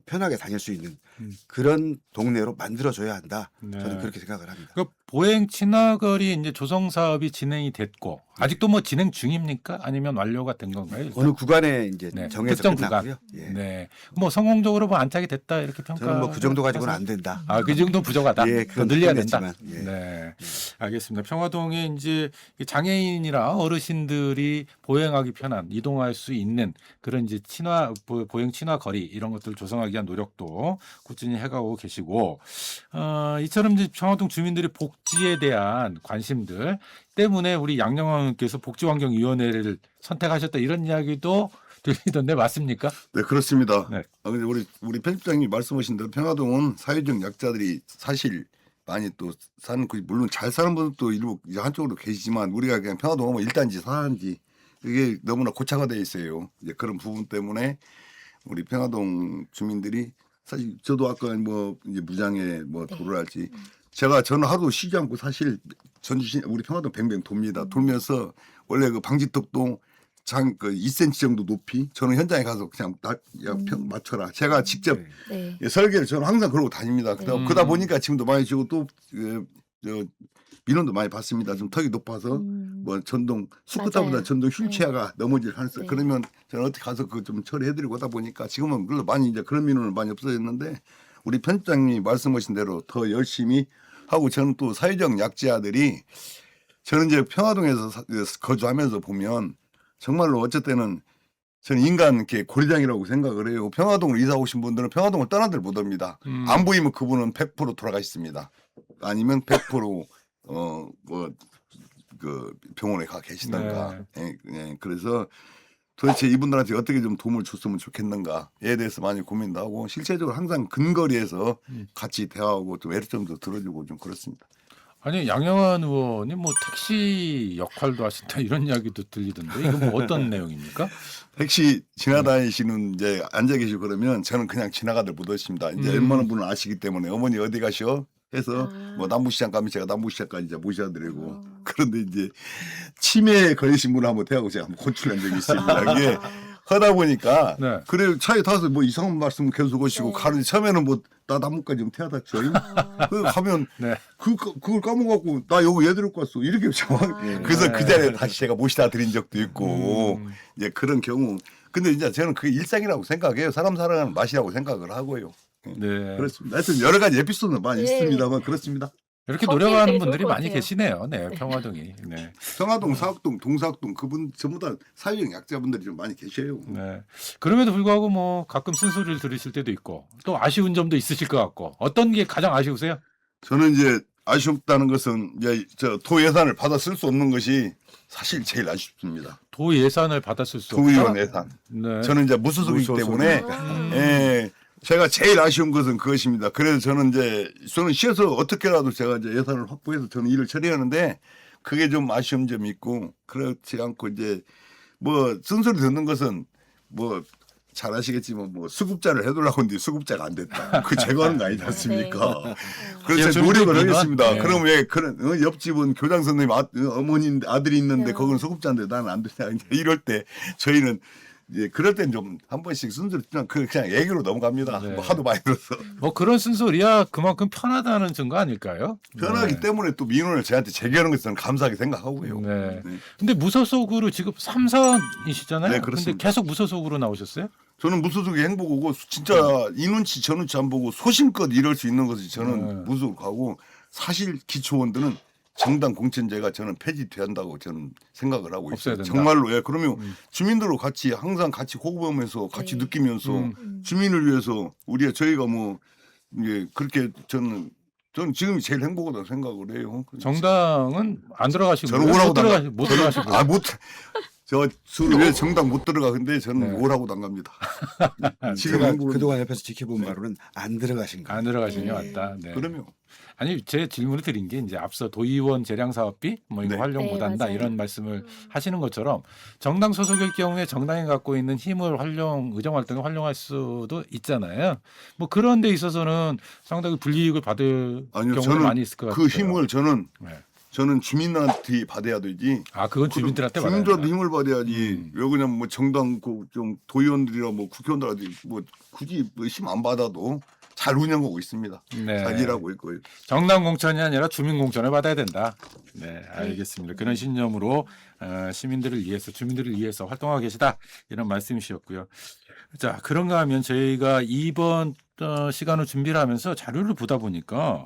편하게 다닐 수 있는 그런 동네로 만들어줘야 한다. 네. 저는 그렇게 생각을 합니다. 그 보행 친화거리 이제 조성 사업이 진행이 됐고 아직도 뭐 진행 중입니까? 아니면 완료가 된 건가요? 일단? 어느 구간에 이제 네, 정해서 특정 끝났고요. 구간. 예. 네. 뭐 성공적으로 뭐 안착이 됐다 이렇게 평가. 저는 뭐 그 정도 가지고는 안 된다. 아, 그 정도 부족하다. 예, 더 그건 늘려야 된다. 끝냈지만, 예. 네, 알겠습니다. 평화동에 이제 장애인이나 어르신들이 보행하기 편한 이동할 수 있는 그런 이제 보행 친화 거리 이런 것들 조성하기 위한 노력도 꾸준히 해가고 계시고 이처럼 이제 평화동 주민들의 복지에 대한 관심들 때문에 우리 양영환 의원께서 복지환경위원회를 선택하셨다 이런 이야기도 들리던데 맞습니까? 네, 그렇습니다. 네. 근데 우리 편집장님이 말씀하신 대로 평화동은 사회적 약자들이 사실 많이 또 사는 물론 잘 사는 분들도 일부 이제 한쪽으로 계시지만 우리가 그냥 평화동은 1단지 4단지 이게 너무나 고착화되어 있어요. 이제 그런 부분 때문에 우리 평화동 주민들이 사실 저도 아까 뭐 이제 무장에 뭐 도를 할지 저는 하루 쉬지 않고 사실 전주시 우리 평화동 뱅뱅 돕니다. 돌면서 원래 그 방지턱도 그 2cm 정도 높이 저는 현장에 가서 그냥 맞춰라. 제가 직접 네. 설계를 저는 항상 그러고 다닙니다. 그러다 보니까 지금도 많이 주고 또 민원도 많이 받습니다. 좀 턱이 높아서 뭐 전동 스쿠터보다 맞아요. 전동 휠체어가 넘어질 가능성. 네. 그러면 저는 어떻게 가서 그거 좀 처리해드리고 하다 보니까 지금은 물론 많이 이제 그런 민원은 많이 없어졌는데 우리 편집장님이 말씀하신 대로 더 열심히 하고 저는 또 사회적 약자들이 저는 이제 평화동에서 거주하면서 보면 정말로 어쩔 때는 저는 인간 이렇게 고리장이라고 생각을 해요. 평화동을 이사 오신 분들은 평화동을 떠나들 못합니다. 안 보이면 그분은 100% 돌아가셨습니다. 아니면 100% 그 병원에 가 계시던가. 예, 그래서 도대체 이분들한테 어떻게 좀 도움을 줬으면 좋겠는가에 대해서 많이 고민도 하고 실제적으로 항상 근거리에서 같이 대화하고 좀 애로점도 들어주고 좀 그렇습니다. 아니 양영환 의원이 뭐 택시 역할도 하신다 이런 이야기도 들리던데 이건 뭐 어떤 내용입니까? 택시 지나다니시는 이제 앉아 계시고 그러면 저는 그냥 지나가들 못하십니다. 이제 웬만한 분은 아시기 때문에 어머니 어디 가셔? 해서 뭐 남부시장 가면 제가 남부시장까지 이제 모셔드리고 그런데 이제 치매에 걸리신 분을 한번 대하고 제가 한번 호출한 적이 있습니다. 이게 하다 보니까 네. 그래 차에 타서 뭐 이상한 말씀 계속 하시고 가는데 처음에는 뭐 나 나무까지 좀 태워다 줘. 그 가면 네. 그걸 까먹었고 나 여기 얘 데리고 왔어 이렇게 그래서 그 자리에 다시 제가 모시다 드린 적도 있고 이제 그런 경우. 근데 이제 저는 그게 일상이라고 생각해요. 사람 사랑하는 맛이라고 생각을 하고요. 네. 그렇습니다. 하여튼 여러 가지 에피소드는 많이 네. 있습니다만 그렇습니다. 이렇게 커피 노력하는 되게 분들이 좋을 것 많이 같아요. 계시네요. 네, 평화동이. 네. 평화동, 사학동, 동사학동 그분 전부 다 사회적 약자분들이 좀 많이 계셔요. 네. 그럼에도 불구하고 뭐 가끔 쓴소리를 들으실 때도 있고 또 아쉬운 점도 있으실 것 같고 어떤 게 가장 아쉬우세요? 저는 이제 아쉽다는 것은 이제 저 도 예산을 받아 쓸 수 없는 것이 사실 제일 아쉽습니다. 도 예산을 받았을 수 도의원 없다. 예산. 네. 저는 이제 무소속이기 때문에 예, 제가 제일 아쉬운 것은 그것입니다. 그래서 저는 시에서 어떻게라도 제가 이제 예산을 확보해서 저는 일을 처리하는데 그게 좀 아쉬운 점이 있고 그렇지 않고 이제 뭐 쓴소리 듣는 것은 뭐 잘 아시겠지만 뭐 수급자를 해두려고 했는데 수급자가 안 됐다. 그 제거하는 거 아니지 않습니까? 그래서 제가 노력을 하겠습니다. 네. 그럼 왜 그런 옆집은 교장 선생님 어머니 아들이 있는데 거기는 수급자인데 나는 안 되냐 이럴 때 저희는 이제 그럴 땐 좀 한 번씩 순서를 그냥 얘기로 넘어갑니다. 네. 뭐 하도 많이 들어서 뭐 그런 쓴소리야 그만큼 편하다는 증거 아닐까요? 편하기 네. 때문에 또 민원을 저한테 제기하는 것은 감사하게 생각하고요. 네. 네. 근데 무소속으로 지금 3선이시잖아요. 네, 근데 그렇습니다. 계속 무소속으로 나오셨어요? 저는 무소속의 행복이고 진짜 이 눈치 저 눈치 안 보고 소신껏 이럴 수 있는 것이 저는 무소속하고 사실 기초원들은 정당 공천제가 저는 폐지돼야 한다고 저는 생각을 하고 없어야 있어요. 된다. 정말로. 예. 그러면 주민들로 같이 항상 같이 호흡하면서 같이 네. 느끼면서 주민을 위해서 저희가 뭐 예, 그렇게 저는 지금이 제일 행복하다고 생각을 해요. 정당은 안 들어가시고 저는 오라고 못 들어가시고 저 술을 왜 정당 못 들어가 근데 저는 네. 오라고도 안 갑니다. 지금 제가 행복은 그동안 옆에서 지켜본 바로는 안 들어가신 거예요. 안 들어가시는 게 네. 맞다. 네. 그러면 아니 제 질문을 드린 게 이제 앞서 도의원 재량 사업비 뭐 이거 네. 활용 네, 못한다 맞아요. 이런 말씀을 하시는 것처럼 정당 소속일 경우에 정당이 갖고 있는 힘을 의정 활동에 활용할 수도 있잖아요. 뭐 그런 데 있어서는 상당히 불이익을 받을 아니요 경우도 저는 많이 있을 것 같아요. 그 힘을 네. 저는 주민한테 받아야 되지. 아 그건 주민들한테 받아야 주민들한테 된다. 힘을 받아야지. 왜 그냥 뭐 정당 좀 도의원들이나 뭐 국회의원들한테 뭐 굳이 힘 안 받아도 잘 운영하고 있습니다. 네. 잘 일하고 있고요. 정당 공천이 아니라 주민 공천을 받아야 된다. 네, 알겠습니다. 그런 신념으로 시민들을 위해서, 주민들을 위해서 활동하고 계시다 이런 말씀이셨고요. 자, 그런가 하면 저희가 이번 시간을 준비를 하면서 자료를 보다 보니까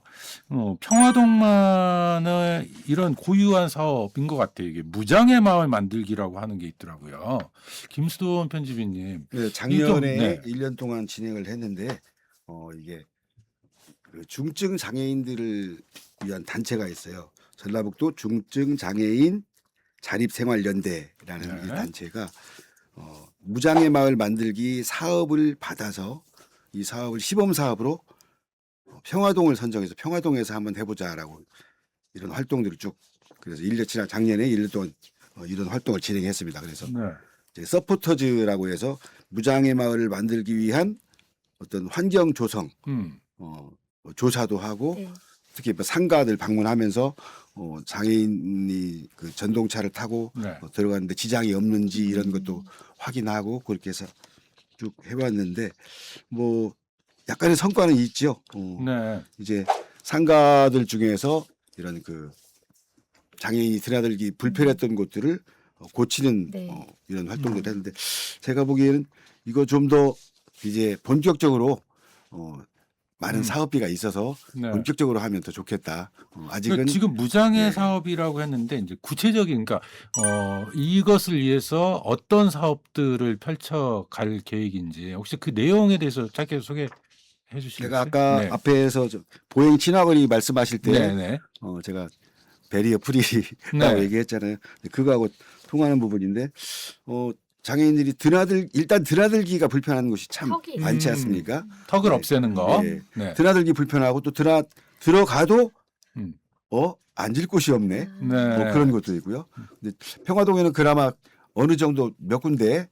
평화동만의 이런 고유한 사업인 것 같아요. 이게 무장의 마을 만들기라고 하는 게 있더라고요. 김수돈 편집위님. 네, 작년에 네. 1년 동안 진행을 했는데 이게 그 중증 장애인들을 위한 단체가 있어요. 전라북도 중증 장애인 자립생활연대라는 네. 이 단체가 무장의 마을 만들기 사업을 받아서 이 사업을 시범 사업으로 평화동을 선정해서 평화동에서 한번 해보자라고 이런 활동들을 쭉 그래서 지난 작년에 1년 동안 이런 활동을 진행했습니다. 그래서 네. 이제 서포터즈라고 해서 무장의 마을을 만들기 위한 어떤 환경 조성, 조사도 하고 네. 특히 뭐 상가들 방문하면서 장애인이 그 전동차를 타고 네. 들어가는데 지장이 없는지 이런 것도 확인하고 그렇게 해서 쭉 해왔는데 뭐 약간의 성과는 있죠. 네. 이제 상가들 중에서 이런 그 장애인이 드나들기 불편했던 곳들을 고치는 네. 이런 활동들을 했는데 제가 보기에는 이거 좀 더 이제 본격적으로 많은 사업비가 있어서 네. 본격적으로 하면 더 좋겠다. 아직은 그러니까 지금 무장애 네. 사업이라고 했는데 이제 구체적인 그러니까 이것을 위해서 어떤 사업들을 펼쳐갈 계획인지 혹시 그 내용에 대해서 짧게 소개해 주시겠어요? 제가 아까 네. 앞에서 보행 친화거리 말씀하실 때 네네. 제가 베리어 프리라고 네. 얘기했잖아요. 그거하고 통하는 부분인데 장애인들이 일단 드나들기가 불편한 곳이 참 턱이. 많지 않습니까? 턱을 네. 없애는 거. 네. 네. 드나들기 불편하고 또 들어가도 음. 앉을 곳이 없네. 네. 뭐 그런 것도 있고요. 근데 평화동에는 그나마 어느 정도 몇 군데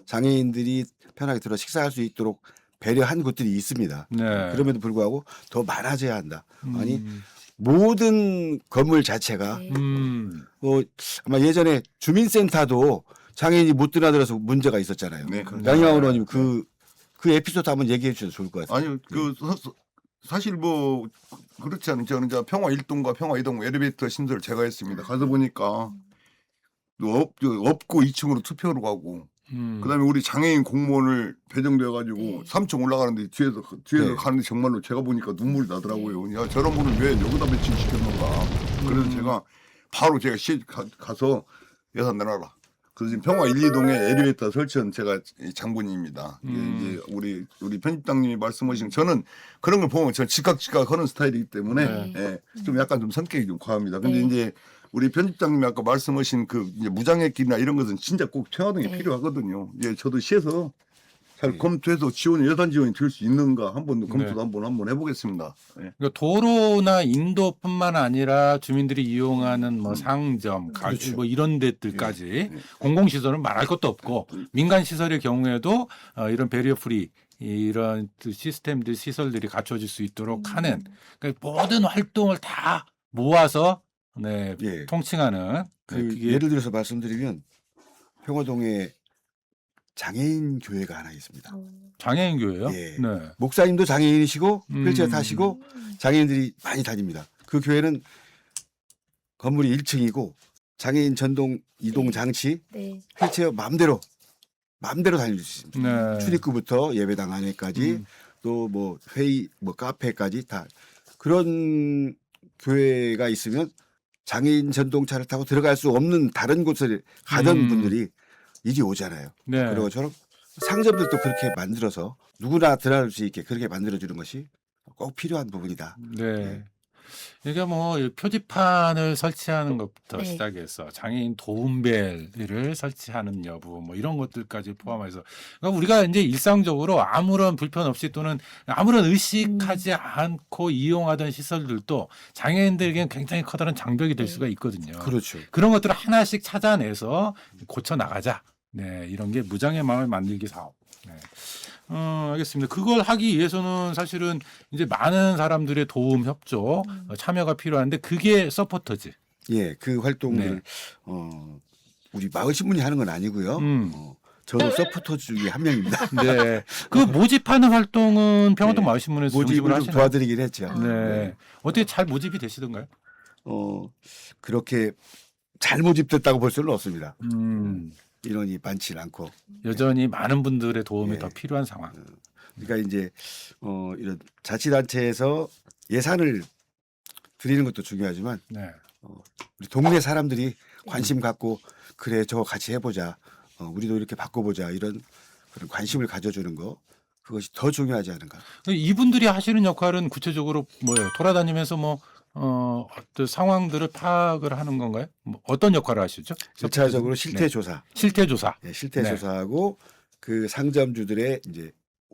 장애인들이 편하게 들어 식사할 수 있도록 배려한 곳들이 있습니다. 네. 그럼에도 불구하고 더 많아져야 한다. 아니 음. 모든 건물 자체가 네. 아마 예전에 주민센터도 장애인이 못 드나들어서 문제가 있었잖아요. 네. 양희왕 의원님 그 에피소드 한번 얘기해 주셔도 좋을 것 같아요. 아니 사실 뭐 그렇지 않죠. 저는 이제 평화 1동과 평화 2동 엘리베이터 신설을 제가 했습니다. 가서 보니까 없고 2층으로 투표로 가고 그다음에 우리 장애인 공무원을 배정되어 가지고 3층 올라가는데 뒤에서 네. 가는데 정말로 제가 보니까 눈물이 나더라고요. 야 저런 분을 왜 여기다 배치시켰는가. 그래서 제가 바로 제가 가서 예산 내놔라. 그래서 지금 평화 1, 2동에 엘리베이터 설치한 제가 장본인입니다. 이제 우리 편집장님이 말씀하신 저는 그런 걸 보면 저는 즉각 하는 스타일이기 때문에 네. 좀 약간 좀 성격이 좀 과합니다. 근데 네. 이제 우리 편집장님이 아까 말씀하신 그 이제 무장애길이나 이런 것은 진짜 꼭 평화동에 네. 필요하거든요. 예, 저도 시에서 잘 검토해서 예산 지원이 될 수 있는가 한번 검토도 한번 해보겠습니다. 예. 그러니까 도로나 인도뿐만 아니라 주민들이 이용하는 뭐 상점, 가게 그렇죠. 뭐 이런 데들까지 공공시설은 말할 것도 없고 민간 시설의 경우에도 이런 베리어 프리 이런 시스템들 시설들이 갖춰질 수 있도록 하는 그러니까 모든 활동을 다 모아서 네, 예. 통칭하는 그게 예를 들어서 말씀드리면 평화동에 장애인 교회가 하나 있습니다. 장애인 교회요? 예. 네. 목사님도 장애인이시고 휠체어 타시고 음. 장애인들이 많이 다닙니다. 그 교회는 건물이 1층이고 장애인 전동 이동 네. 장치 네. 휠체어 마음대로 다닐 수 있습니다. 네. 출입구부터 예배당 안에까지 또 뭐 회의 뭐 카페까지 다 그런 교회가 있으면 장애인 전동차를 타고 들어갈 수 없는 다른 곳을 가던 분들이 이리 오잖아요. 네. 그런 것처럼 상점들도 그렇게 만들어서 누구나 들어갈 수 있게 그렇게 만들어주는 것이 꼭 필요한 부분이다. 네. 그러니까 뭐 표지판을 설치하는 것부터 네. 시작해서 장애인 도움벨을 설치하는 여부 뭐 이런 것들까지 포함해서 그러니까 우리가 이제 일상적으로 아무런 불편 없이 또는 아무런 의식하지 않고 이용하던 시설들도 장애인들에게는 굉장히 커다란 장벽이 될 네. 수가 있거든요. 그렇죠. 그런 것들을 하나씩 찾아내서 고쳐 나가자. 네, 이런 게 무장애 마을 만들기 사업. 네. 알겠습니다. 그걸 하기 위해서는 사실은 이제 많은 사람들의 도움, 협조, 참여가 필요한데 그게 서포터즈. 예, 그 활동을 네. 우리 마을 신문이 하는 건 아니고요. 저도 서포터 중에 한 명입니다. 네. 그 모집하는 활동은 평화동 네. 마을신문에서 모집을 모집을 좀 하시나요? 도와드리긴 했죠. 네. 어떻게 잘 모집이 되시던가요? 그렇게 잘 모집됐다고 볼 수는 없습니다. 인원이 많지 않고. 여전히 많은 분들의 도움이 네. 더 필요한 상황. 그러니까 이제 이런 자치단체에서 예산을 드리는 것도 중요하지만 네. 우리 동네 사람들이 관심 갖고 그래 저거 같이 해보자. 우리도 이렇게 바꿔보자 이런 그런 관심을 가져주는 거 그것이 더 중요하지 않은가. 이분들이 하시는 역할은 구체적으로 뭐예요? 돌아다니면서 뭐 어떤 상황들을 파악을 하는 건가요? 뭐 어떤 역할을 하시죠? 1차적으로 실태 조사. 실태 조사. 네, 실태 네. 조사하고 그 상점주들의 이제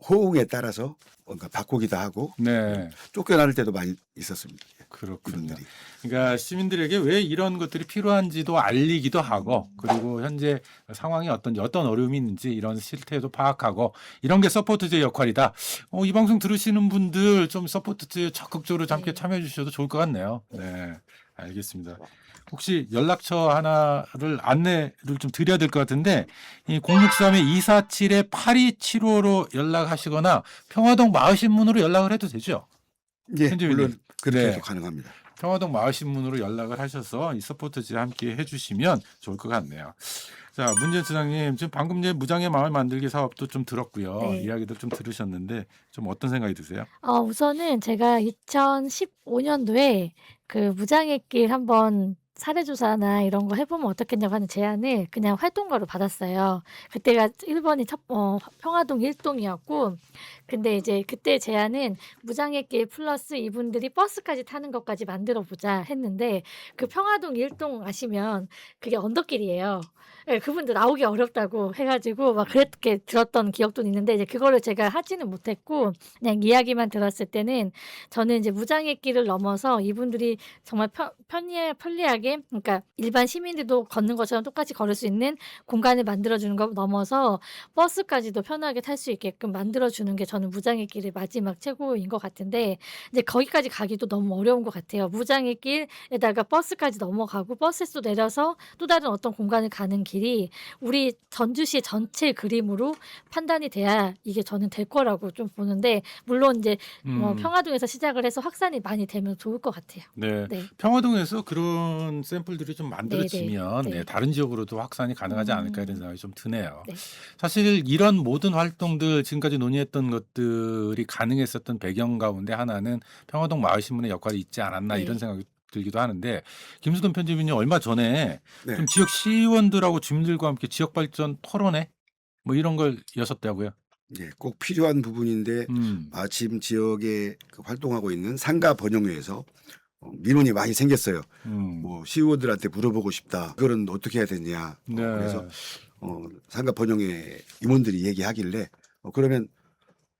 호응에 따라서 뭔가 바꾸기도 하고 네. 쫓겨날 때도 많이 있었습니다. 그렇군요. 이분들이. 그러니까 시민들에게 왜 이런 것들이 필요한지도 알리기도 하고 그리고 현재 상황이 어떤 어려움이 있는지 이런 실태도 파악하고 이런 게 서포트제의 역할이다. 이 방송 들으시는 분들 좀 서포트제에 적극적으로 함께 참여해 주셔도 좋을 것 같네요. 네, 알겠습니다. 혹시 연락처 하나를 안내를 좀 드려야 될 것 같은데 이 063-247-8275로 연락하시거나 평화동 마을신문으로 연락을 해도 되죠? 예, 편집인님. 물론 그렇게 네. 해도 가능합니다. 평화동 마을신문으로 연락을 하셔서 이 서포터즈 함께 해주시면 좋을 것 같네요. 자, 문재인 소장님, 지금 방금 전에 무장의 마을 만들기 사업도 좀 들었고요. 네. 이야기들 좀 들으셨는데 좀 어떤 생각이 드세요? 우선은 제가 2015년도에 그 무장의 길 한번 사례조사나 이런 거 해보면 어떻겠냐고 하는 제안을 그냥 활동가로 받았어요. 그때가 1번이 평화동 1동이었고, 근데 이제 그때 제안은 무장의 길 플러스 이분들이 버스까지 타는 것까지 만들어 보자 했는데, 그 평화동 1동 아시면 그게 언덕길이에요. 예, 그분들 나오기 어렵다고 해가지고 막 그렇게 들었던 기억도 있는데, 이제 그거를 제가 하지는 못했고 그냥 이야기만 들었을 때는 저는 이제 무장의 길을 넘어서 이분들이 정말 편리하게, 그러니까 일반 시민들도 걷는 것처럼 똑같이 걸을 수 있는 공간을 만들어주는 거 넘어서 버스까지도 편하게 탈 수 있게끔 만들어주는 게 저는 무장의 길의 마지막 최고인 것 같은데, 이제 거기까지 가기도 너무 어려운 것 같아요. 무장의 길에다가 버스까지 넘어가고 버스에서 내려서 또 다른 어떤 공간을 가는 길이 우리 전주시 전체 그림으로 판단이 돼야 이게 저는 될 거라고 좀 보는데, 물론 이제 뭐 평화동에서 시작을 해서 확산이 많이 되면 좋을 것 같아요. 네. 네. 평화동에서 그런 샘플들이 좀 만들어지면 네. 다른 지역으로도 확산이 가능하지 않을까 이런 생각이 좀 드네요. 네. 사실 이런 모든 활동들 지금까지 논의했던 것들이 가능했었던 배경 가운데 하나는 평화동 마을신문의 역할이 있지 않았나 네. 이런 생각이 들기도 하는데, 김수돈 편집인이 얼마 전에 네. 좀 지역 시의원들하고 주민들과 함께 지역 발전 토론회 뭐 이런 걸 여섰다고요. 예, 꼭 필요한 부분인데 마침 지역에 그 활동하고 있는 상가 번영회에서 민원이 많이 생겼어요. 뭐 시의원들한테 물어보고 싶다. 그거는 어떻게 해야 되냐. 네. 그래서 상가 번영회 임원들이 얘기하길래 그러면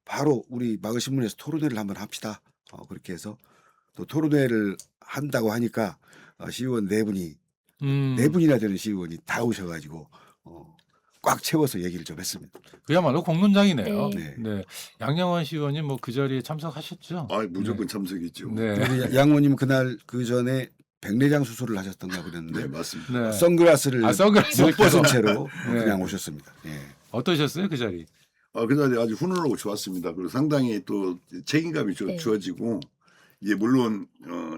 바로 우리 마을신문에서 토론회를 한번 합시다. 그렇게 해서 또 토론회를 한다고 하니까 시의원 네 분이나 되는 시의원이 다 오셔가지고 꽉 채워서 얘기를 좀 했습니다. 그야말로 공론장이네요. 네. 네. 양양원 시의원님 뭐 그 자리에 참석하셨죠? 무조건 참석했죠. 네. 우리 양원님 그날 그 전에 백내장 수술을 하셨던가 그랬는데 네, 맞습니다. 네. 선글라스를 선글라스를 못 벗은 채로 네. 그냥 오셨습니다. 예. 어떠셨어요 그 자리? 그 자리 아주 훈훈하고 좋았습니다. 그리고 상당히 또 책임감이 네. 주어지고, 이게 물론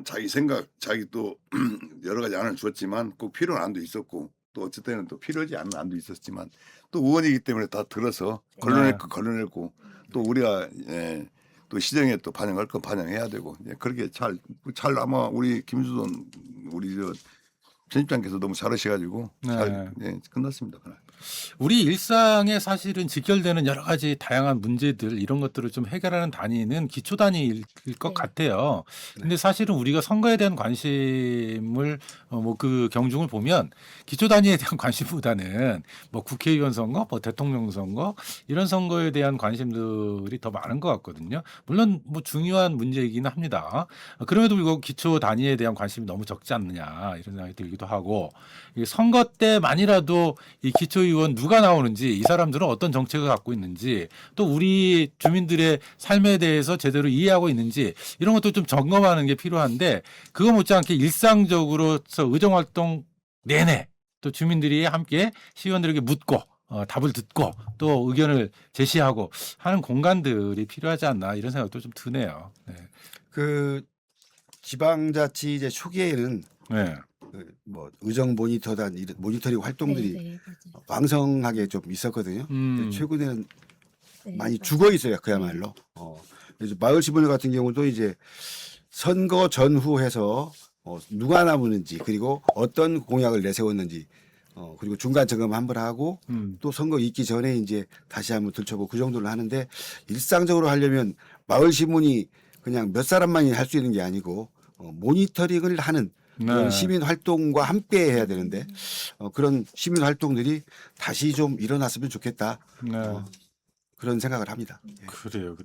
자기 생각, 자기 또 여러 가지 안을 주었지만 꼭 필요한 안도 있었고, 또 어쩔 때는 또 필요하지 않은 안도 있었지만, 또 의원이기 때문에 다 들어서 걸러냈고 또 우리가 또 시정에 또 반영할 건 반영해야 되고, 그렇게 잘 아마 우리 김수돈 우리 편집장께서 너무 잘하셔가지고 잘 끝났습니다. 그날. 우리 일상에 사실은 직결되는 여러 가지 다양한 문제들 이런 것들을 좀 해결하는 단위는 기초 단위일 것 네. 같아요. 근데 사실은 우리가 선거에 대한 관심을 뭐 그 경중을 보면 기초 단위에 대한 관심보다는 뭐 국회의원 선거, 뭐 대통령 선거 이런 선거에 대한 관심들이 더 많은 것 같거든요. 물론 뭐 중요한 문제이기는 합니다. 그럼에도 불구하고 기초 단위에 대한 관심이 너무 적지 않느냐 이런 생각이 들기도 하고, 이 선거 때만이라도 이 기초의원 누가 나오는지, 이 사람들은 어떤 정책을 갖고 있는지, 또 우리 주민들의 삶에 대해서 제대로 이해하고 있는지 이런 것도 좀 점검하는 게 필요한데, 그거 못지않게 일상적으로서 의정활동 내내 또 주민들이 함께 시의원들에게 묻고 답을 듣고 또 의견을 제시하고 하는 공간들이 필요하지 않나 이런 생각도 좀 드네요. 네. 그 지방자치 이제 초기에는 네. 뭐 의정 모니터단 이런 모니터링 활동들이 네, 맞아요. 왕성하게 좀 있었거든요. 근데 최근에는 네, 많이 맞아요. 죽어 있어요. 그야말로. 그래서 마을신문 같은 경우도 이제 선거 전후해서 누가 남았는지, 그리고 어떤 공약을 내세웠는지, 그리고 중간 점검 한번 하고 또 선거 있기 전에 이제 다시 한번 들춰보고 그 정도를 하는데, 일상적으로 하려면 마을신문이 그냥 몇 사람만이 할 수 있는 게 아니고 모니터링을 하는 그런 시민 활동과 함께 해야 되는데 그런 시민 활동들이 다시 좀 일어났으면 좋겠다. 네. 그런 생각을 합니다. 예. 그래요.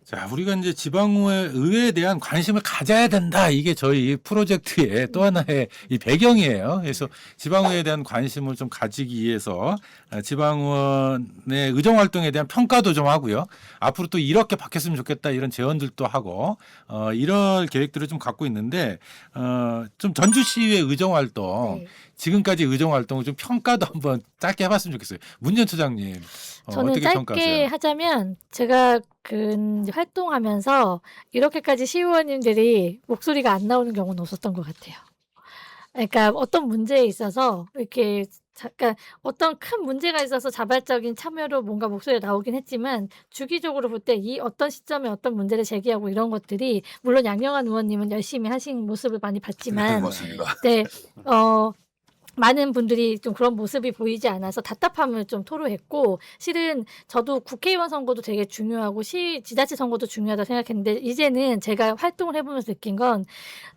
자, 우리가 이제 지방의회에 대한 관심을 가져야 된다. 이게 저희 프로젝트의 또 하나의 이 배경이에요. 그래서 지방의회에 대한 관심을 좀 가지기 위해서 지방의원의 의정활동에 대한 평가도 좀 하고요. 앞으로 또 이렇게 바뀌었으면 좋겠다 이런 제언들도 하고 이런 계획들을 좀 갖고 있는데, 좀 전주시의 의정활동, 네. 지금까지 의정활동을 좀 평가도 한번 짧게 해봤으면 좋겠어요. 문전 처장님, 저는 어떻게 짧게 평가하세요? 하자면 제가 이제 활동하면서 이렇게까지 시의원님들이 목소리가 안 나오는 경우는 없었던 것 같아요. 그러니까 어떤 문제에 있어서 이렇게 그러니까 어떤 큰 문제가 있어서 자발적인 참여로 뭔가 목소리가 나오긴 했지만 주기적으로 볼 때 이 어떤 시점에 어떤 문제를 제기하고 이런 것들이 물론 양영한 의원님은 열심히 하신 모습을 많이 봤지만 맞습니다. 네, 많은 분들이 좀 그런 모습이 보이지 않아서 답답함을 좀 토로했고 실은 저도 국회의원 선거도 되게 중요하고 지자체 선거도 중요하다고 생각했는데 이제는 제가 활동을 해보면서 느낀 건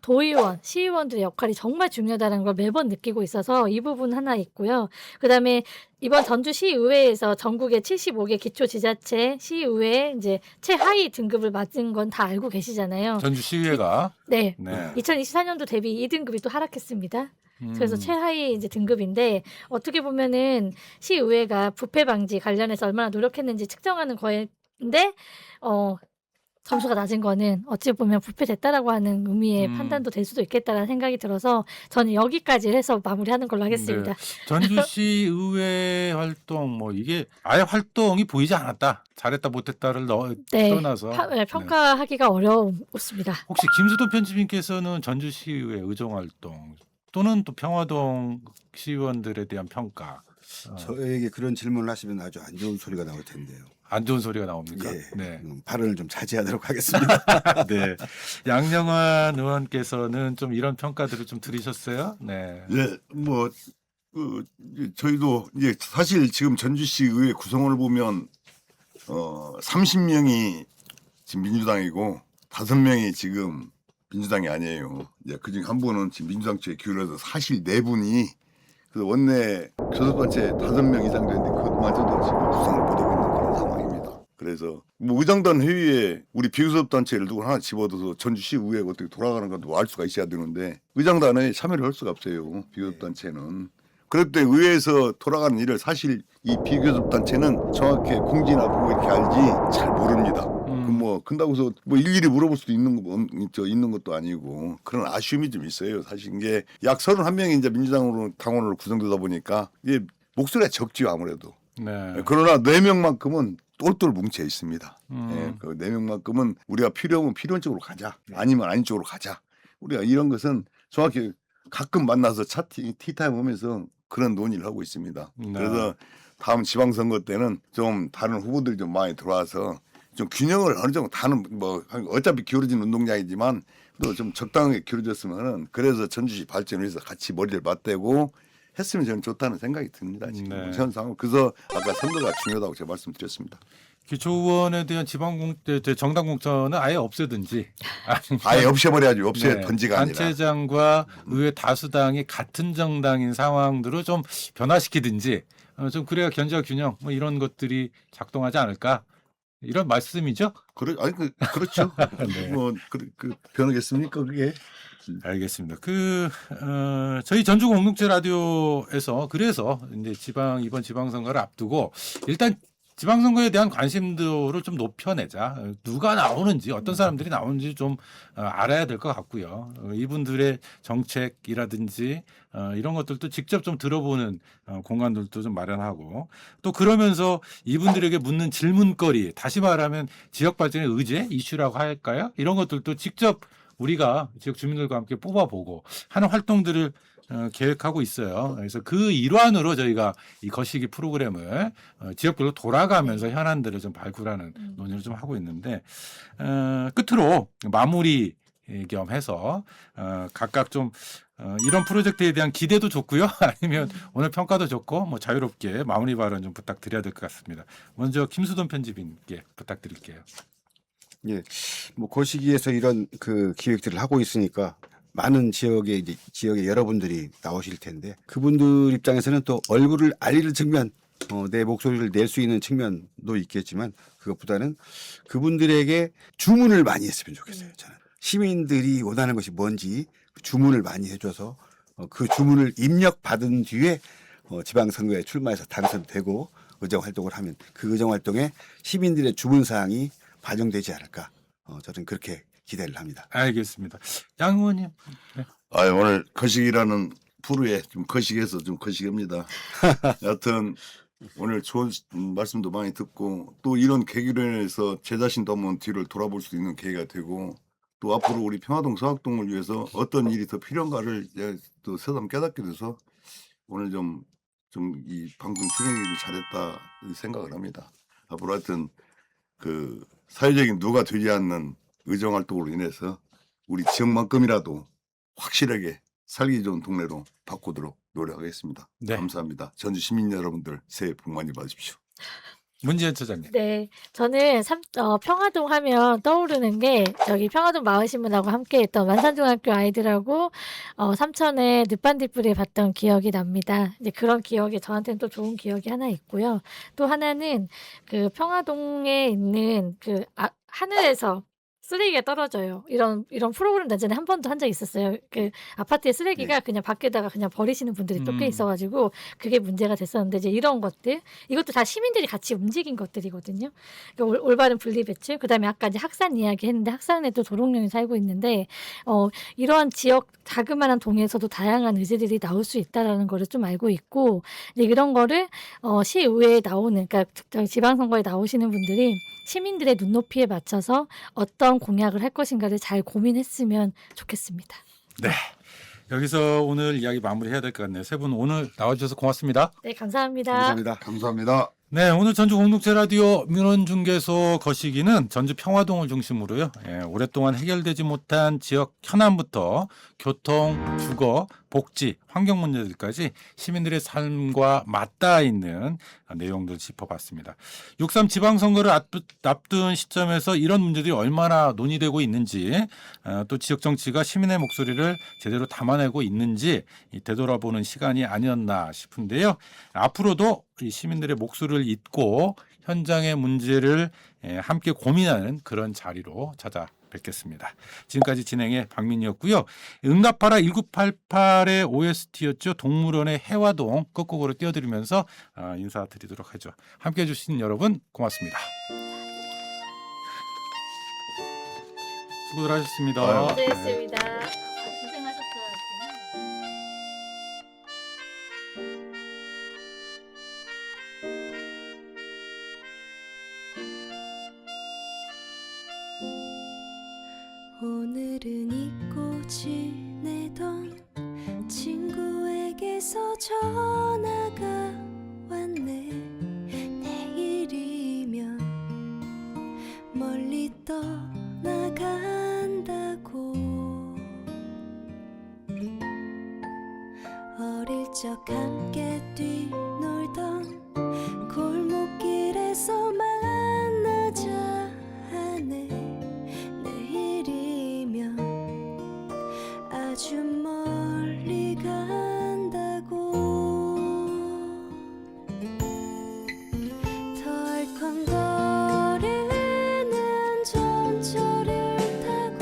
도의원, 시의원들의 역할이 정말 중요하다는 걸 매번 느끼고 있어서 이 부분 하나 있고요. 그다음에 이번 전주시의회에서 전국의 75개 기초지자체 시의회 이제 최하위 등급을 맞은 건 다 알고 계시잖아요. 전주시의회가 네. 네. 2024년도 대비 2등급이 또 하락했습니다. 그래서 음. 최하위 이제 등급인데 어떻게 보면은 시의회가 부패 방지 관련해서 얼마나 노력했는지 측정하는 거인데 점수가 낮은 거는 어찌 보면 부패됐다라고 하는 의미의 판단도 될 수도 있겠다라는 생각이 들어서 저는 여기까지 해서 마무리하는 걸로 하겠습니다. 전주시 의회 활동 뭐 이게 아예 활동이 보이지 않았다. 잘했다 못했다를 네. 떠나서 네. 평가하기가 어렵습니다. 혹시 김수돈 편집인께서는 전주시 의회 의정 활동 또는 또 평화동 시의원들에 대한 평가 저에게 그런 질문을 하시면 아주 안 좋은 소리가 나올 텐데요. 안 좋은 소리가 나옵니까? 예, 네. 발언을 좀 자제하도록 하겠습니다. 네. 양영환 의원께서는 좀 이런 평가들을 좀 들으셨어요? 네. 예, 뭐 저희도 이제 사실 지금 전주시 의회 구성원을 보면 30명이 지금 민주당이고 5명이 지금 민주당이 아니에요. 이제 그중 한 분은 지금 민주당 쪽에 기울어서 사실 4분이 그 원내 교섭단체 5명 이상 되는데 그것마저도 지금 구성을 못하고 있는 그런 상황입니다. 그래서 뭐 의장단 회의에 우리 비교섭단체를 누구 하나 집어넣어서 전주시 의회가 어떻게 돌아가는 것도 알 수가 있어야 되는데 의장단에 참여를 할 수가 없어요. 비교섭단체는. 그럴 때 의회에서 돌아가는 일을 사실 이 비교섭단체는 정확히 공지나 보고 이렇게 알지 잘 모릅니다. 근다고 해서 뭐 일일이 물어볼 수도 있는 것도 아니고 그런 아쉬움이 좀 있어요. 사실 이게 약 31명이 이제 민주당으로 당원으로 구성되다 보니까 이게 목소리가 적지요 아무래도. 네. 그러나 4명만큼은 똘똘 뭉쳐 있습니다. 음. 그 4명만큼은 우리가 필요하면 필요한 쪽으로 가자. 아니면 아닌 쪽으로 가자. 우리가 이런 것은 정확히 가끔 만나서 티타임 하면서 그런 논의를 하고 있습니다. 네. 그래서 다음 지방선거 때는 좀 다른 후보들이 좀 많이 들어와서 좀 균형을 어느 정도 다는 뭐 어차피 기울어진 운동장이지만 또 좀 적당하게 기울어졌으면은 그래서 전주시 발전을 위해서 같이 머리를 맞대고 했으면 저는 좋다는 생각이 듭니다. 지금 네. 현 상황. 그래서 아까 선거가 중요하다고 제가 말씀드렸습니다. 기초의원에 대한 정당 공천은 아예 없애든지 아예 없애버려야죠. 없애 네. 던지가 아니라. 단체장과 의회 다수당이 같은 정당인 상황들을 좀 변화시키든지 좀 그래야 견제와 균형 뭐 이런 것들이 작동하지 않을까 이런 말씀이죠? 그렇죠. 네. 뭐 변하겠습니까 그게? 알겠습니다. 저희 전주 공동체 라디오에서 그래서 이제 이번 지방선거를 앞두고 일단 지방선거에 대한 관심도를 좀 높여내자. 누가 나오는지 어떤 사람들이 나오는지 좀 알아야 될 것 같고요. 이분들의 정책이라든지 이런 것들도 직접 좀 들어보는 공간들도 좀 마련하고 또 그러면서 이분들에게 묻는 질문거리 다시 말하면 지역 발전의 의제 이슈라고 할까요? 이런 것들도 직접 우리가 지역 주민들과 함께 뽑아보고 하는 활동들을 계획하고 있어요. 그래서 그 일환으로 저희가 이 거시기 프로그램을 지역별로 돌아가면서 현안들을 좀 발굴하는 논의를 좀 하고 있는데 끝으로 마무리 겸 해서 각각 좀 이런 프로젝트에 대한 기대도 좋고요. 아니면 오늘 평가도 좋고 뭐 자유롭게 마무리 발언 좀 부탁드려야 될 것 같습니다. 먼저 김수돈 편집인께 부탁드릴게요. 예, 뭐 거시기에서 이런 그 기획들을 하고 있으니까 많은 지역의 여러분들이 나오실 텐데 그분들 입장에서는 또 얼굴을 알리는 측면, 내 목소리를 낼 수 있는 측면도 있겠지만 그것보다는 그분들에게 주문을 많이 했으면 좋겠어요. 저는 시민들이 원하는 것이 뭔지 주문을 많이 해줘서 그 주문을 입력받은 뒤에 지방선거에 출마해서 당선되고 의정활동을 하면 그 의정활동에 시민들의 주문 사항이 반영되지 않을까. 저는 그렇게 기대를 합니다. 알겠습니다. 양 의원님. 네. 오늘 거시기라는 프로에 좀 거시기해서 좀 거시기합니다. 여하튼 오늘 좋은 말씀도 많이 듣고 또 이런 계기로 인해서 제 자신도 한번 뒤를 돌아볼 수 있는 계기가 되고 또 앞으로 우리 평화동 서학동을 위해서 어떤 일이 더 필요한가를 이제 또 새삼 깨닫게 돼서 오늘 좀 이 방송 진행을 잘했다 생각을 합니다. 앞으로 하여튼 그 사회적인 누가 되지 않는 의정 활동으로 인해서 우리 지역만큼이라도 확실하게 살기 좋은 동네로 바꾸도록 노력하겠습니다. 네. 감사합니다. 전주 시민 여러분들 새해 복 많이 받으십시오. 문재인 처장님. 네, 저는 평화동 하면 떠오르는 게 저기 평화동 마을신문하고 함께했던 만산중학교 아이들하고 삼천에 늦반딧불을 봤던 기억이 납니다. 이제 그런 기억이 저한테는 또 좋은 기억이 하나 있고요. 또 하나는 그 평화동에 있는 그 하늘에서 쓰레기가 떨어져요. 이런 프로그램 예전에 한 번도 한 적이 있었어요. 그 아파트에 쓰레기가 그냥 밖에다가 그냥 버리시는 분들이 또 꽤 있어가지고 그게 문제가 됐었는데 이제 이런 것들 이것도 다 시민들이 같이 움직인 것들이거든요. 그러니까 올바른 분리배출 그다음에 아까 이제 학산 이야기 했는데 학산에도 도롱뇽이 살고 있는데 이러한 지역 자그마한 동에서도 다양한 의제들이 나올 수 있다라는 거를 좀 알고 있고 이제 이런 거를 시의회에 나오는 그러니까 지방선거에 나오시는 분들이 시민들의 눈높이에 맞춰서 어떤 공약을 할 것인가를 잘 고민했으면 좋겠습니다. 네. 여기서 오늘 이야기 마무리해야 될 것 같네요. 세 분 오늘 나와주셔서 고맙습니다. 네, 감사합니다. 감사합니다. 감사합니다. 네, 오늘 전주 공동체 라디오 민원중개소 거시기는 전주 평화동을 중심으로요. 오랫동안 해결되지 못한 지역 현안부터 교통, 주거, 복지, 환경 문제들까지 시민들의 삶과 맞닿아 있는 내용들 짚어봤습니다. 6.3 지방선거를 앞둔 시점에서 이런 문제들이 얼마나 논의되고 있는지 또 지역 정치가 시민의 목소리를 제대로 담아내고 있는지 되돌아보는 시간이 아니었나 싶은데요. 앞으로도 이 시민들의 목소리를 잇고 현장의 문제를 함께 고민하는 그런 자리로 찾아뵙겠습니다. 지금까지 진행의 박민이었고요. 응답하라 1988의 OST였죠. 동물원의 해화동 끝곡으로 띄워드리면서 인사드리도록 하죠. 함께해 주신 여러분 고맙습니다. 수고들 하셨습니다. 고생했습니다. 고생하셨어요. 오늘은 잊고 지내던 친구에게서 전화가 왔네. 내일이면 멀리 떠나간다고. 어릴 적 함께 뛰놀던 골목길에서 만나자 하네. 내일이면 아주 멀리 간다고. 덜컹거리는 전철을 타고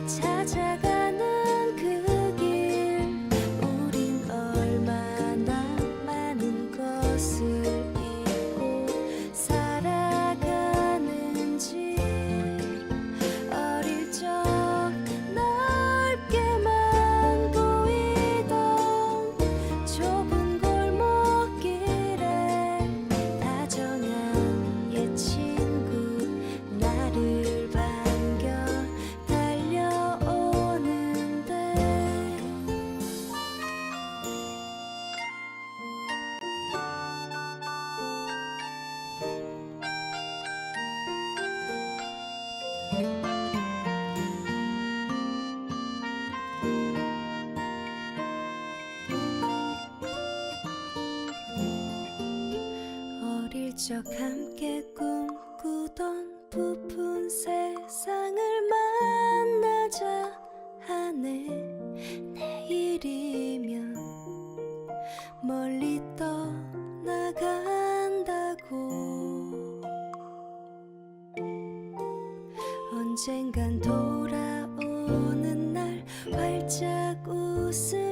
찾아가는 그 길. 우린 얼마나 많은 것을 잊고 살아가는지. 어릴 적 넓게만 보이던 좁은 골목길에 다정한 옛 친구 나를 반겨 달려오는데. 어릴 적 함께 꿈꾸던 부푼 세상을 만나자 하네. 내일이면 멀리 떠나간다고. 언젠간 돌아오는 날 활짝 웃으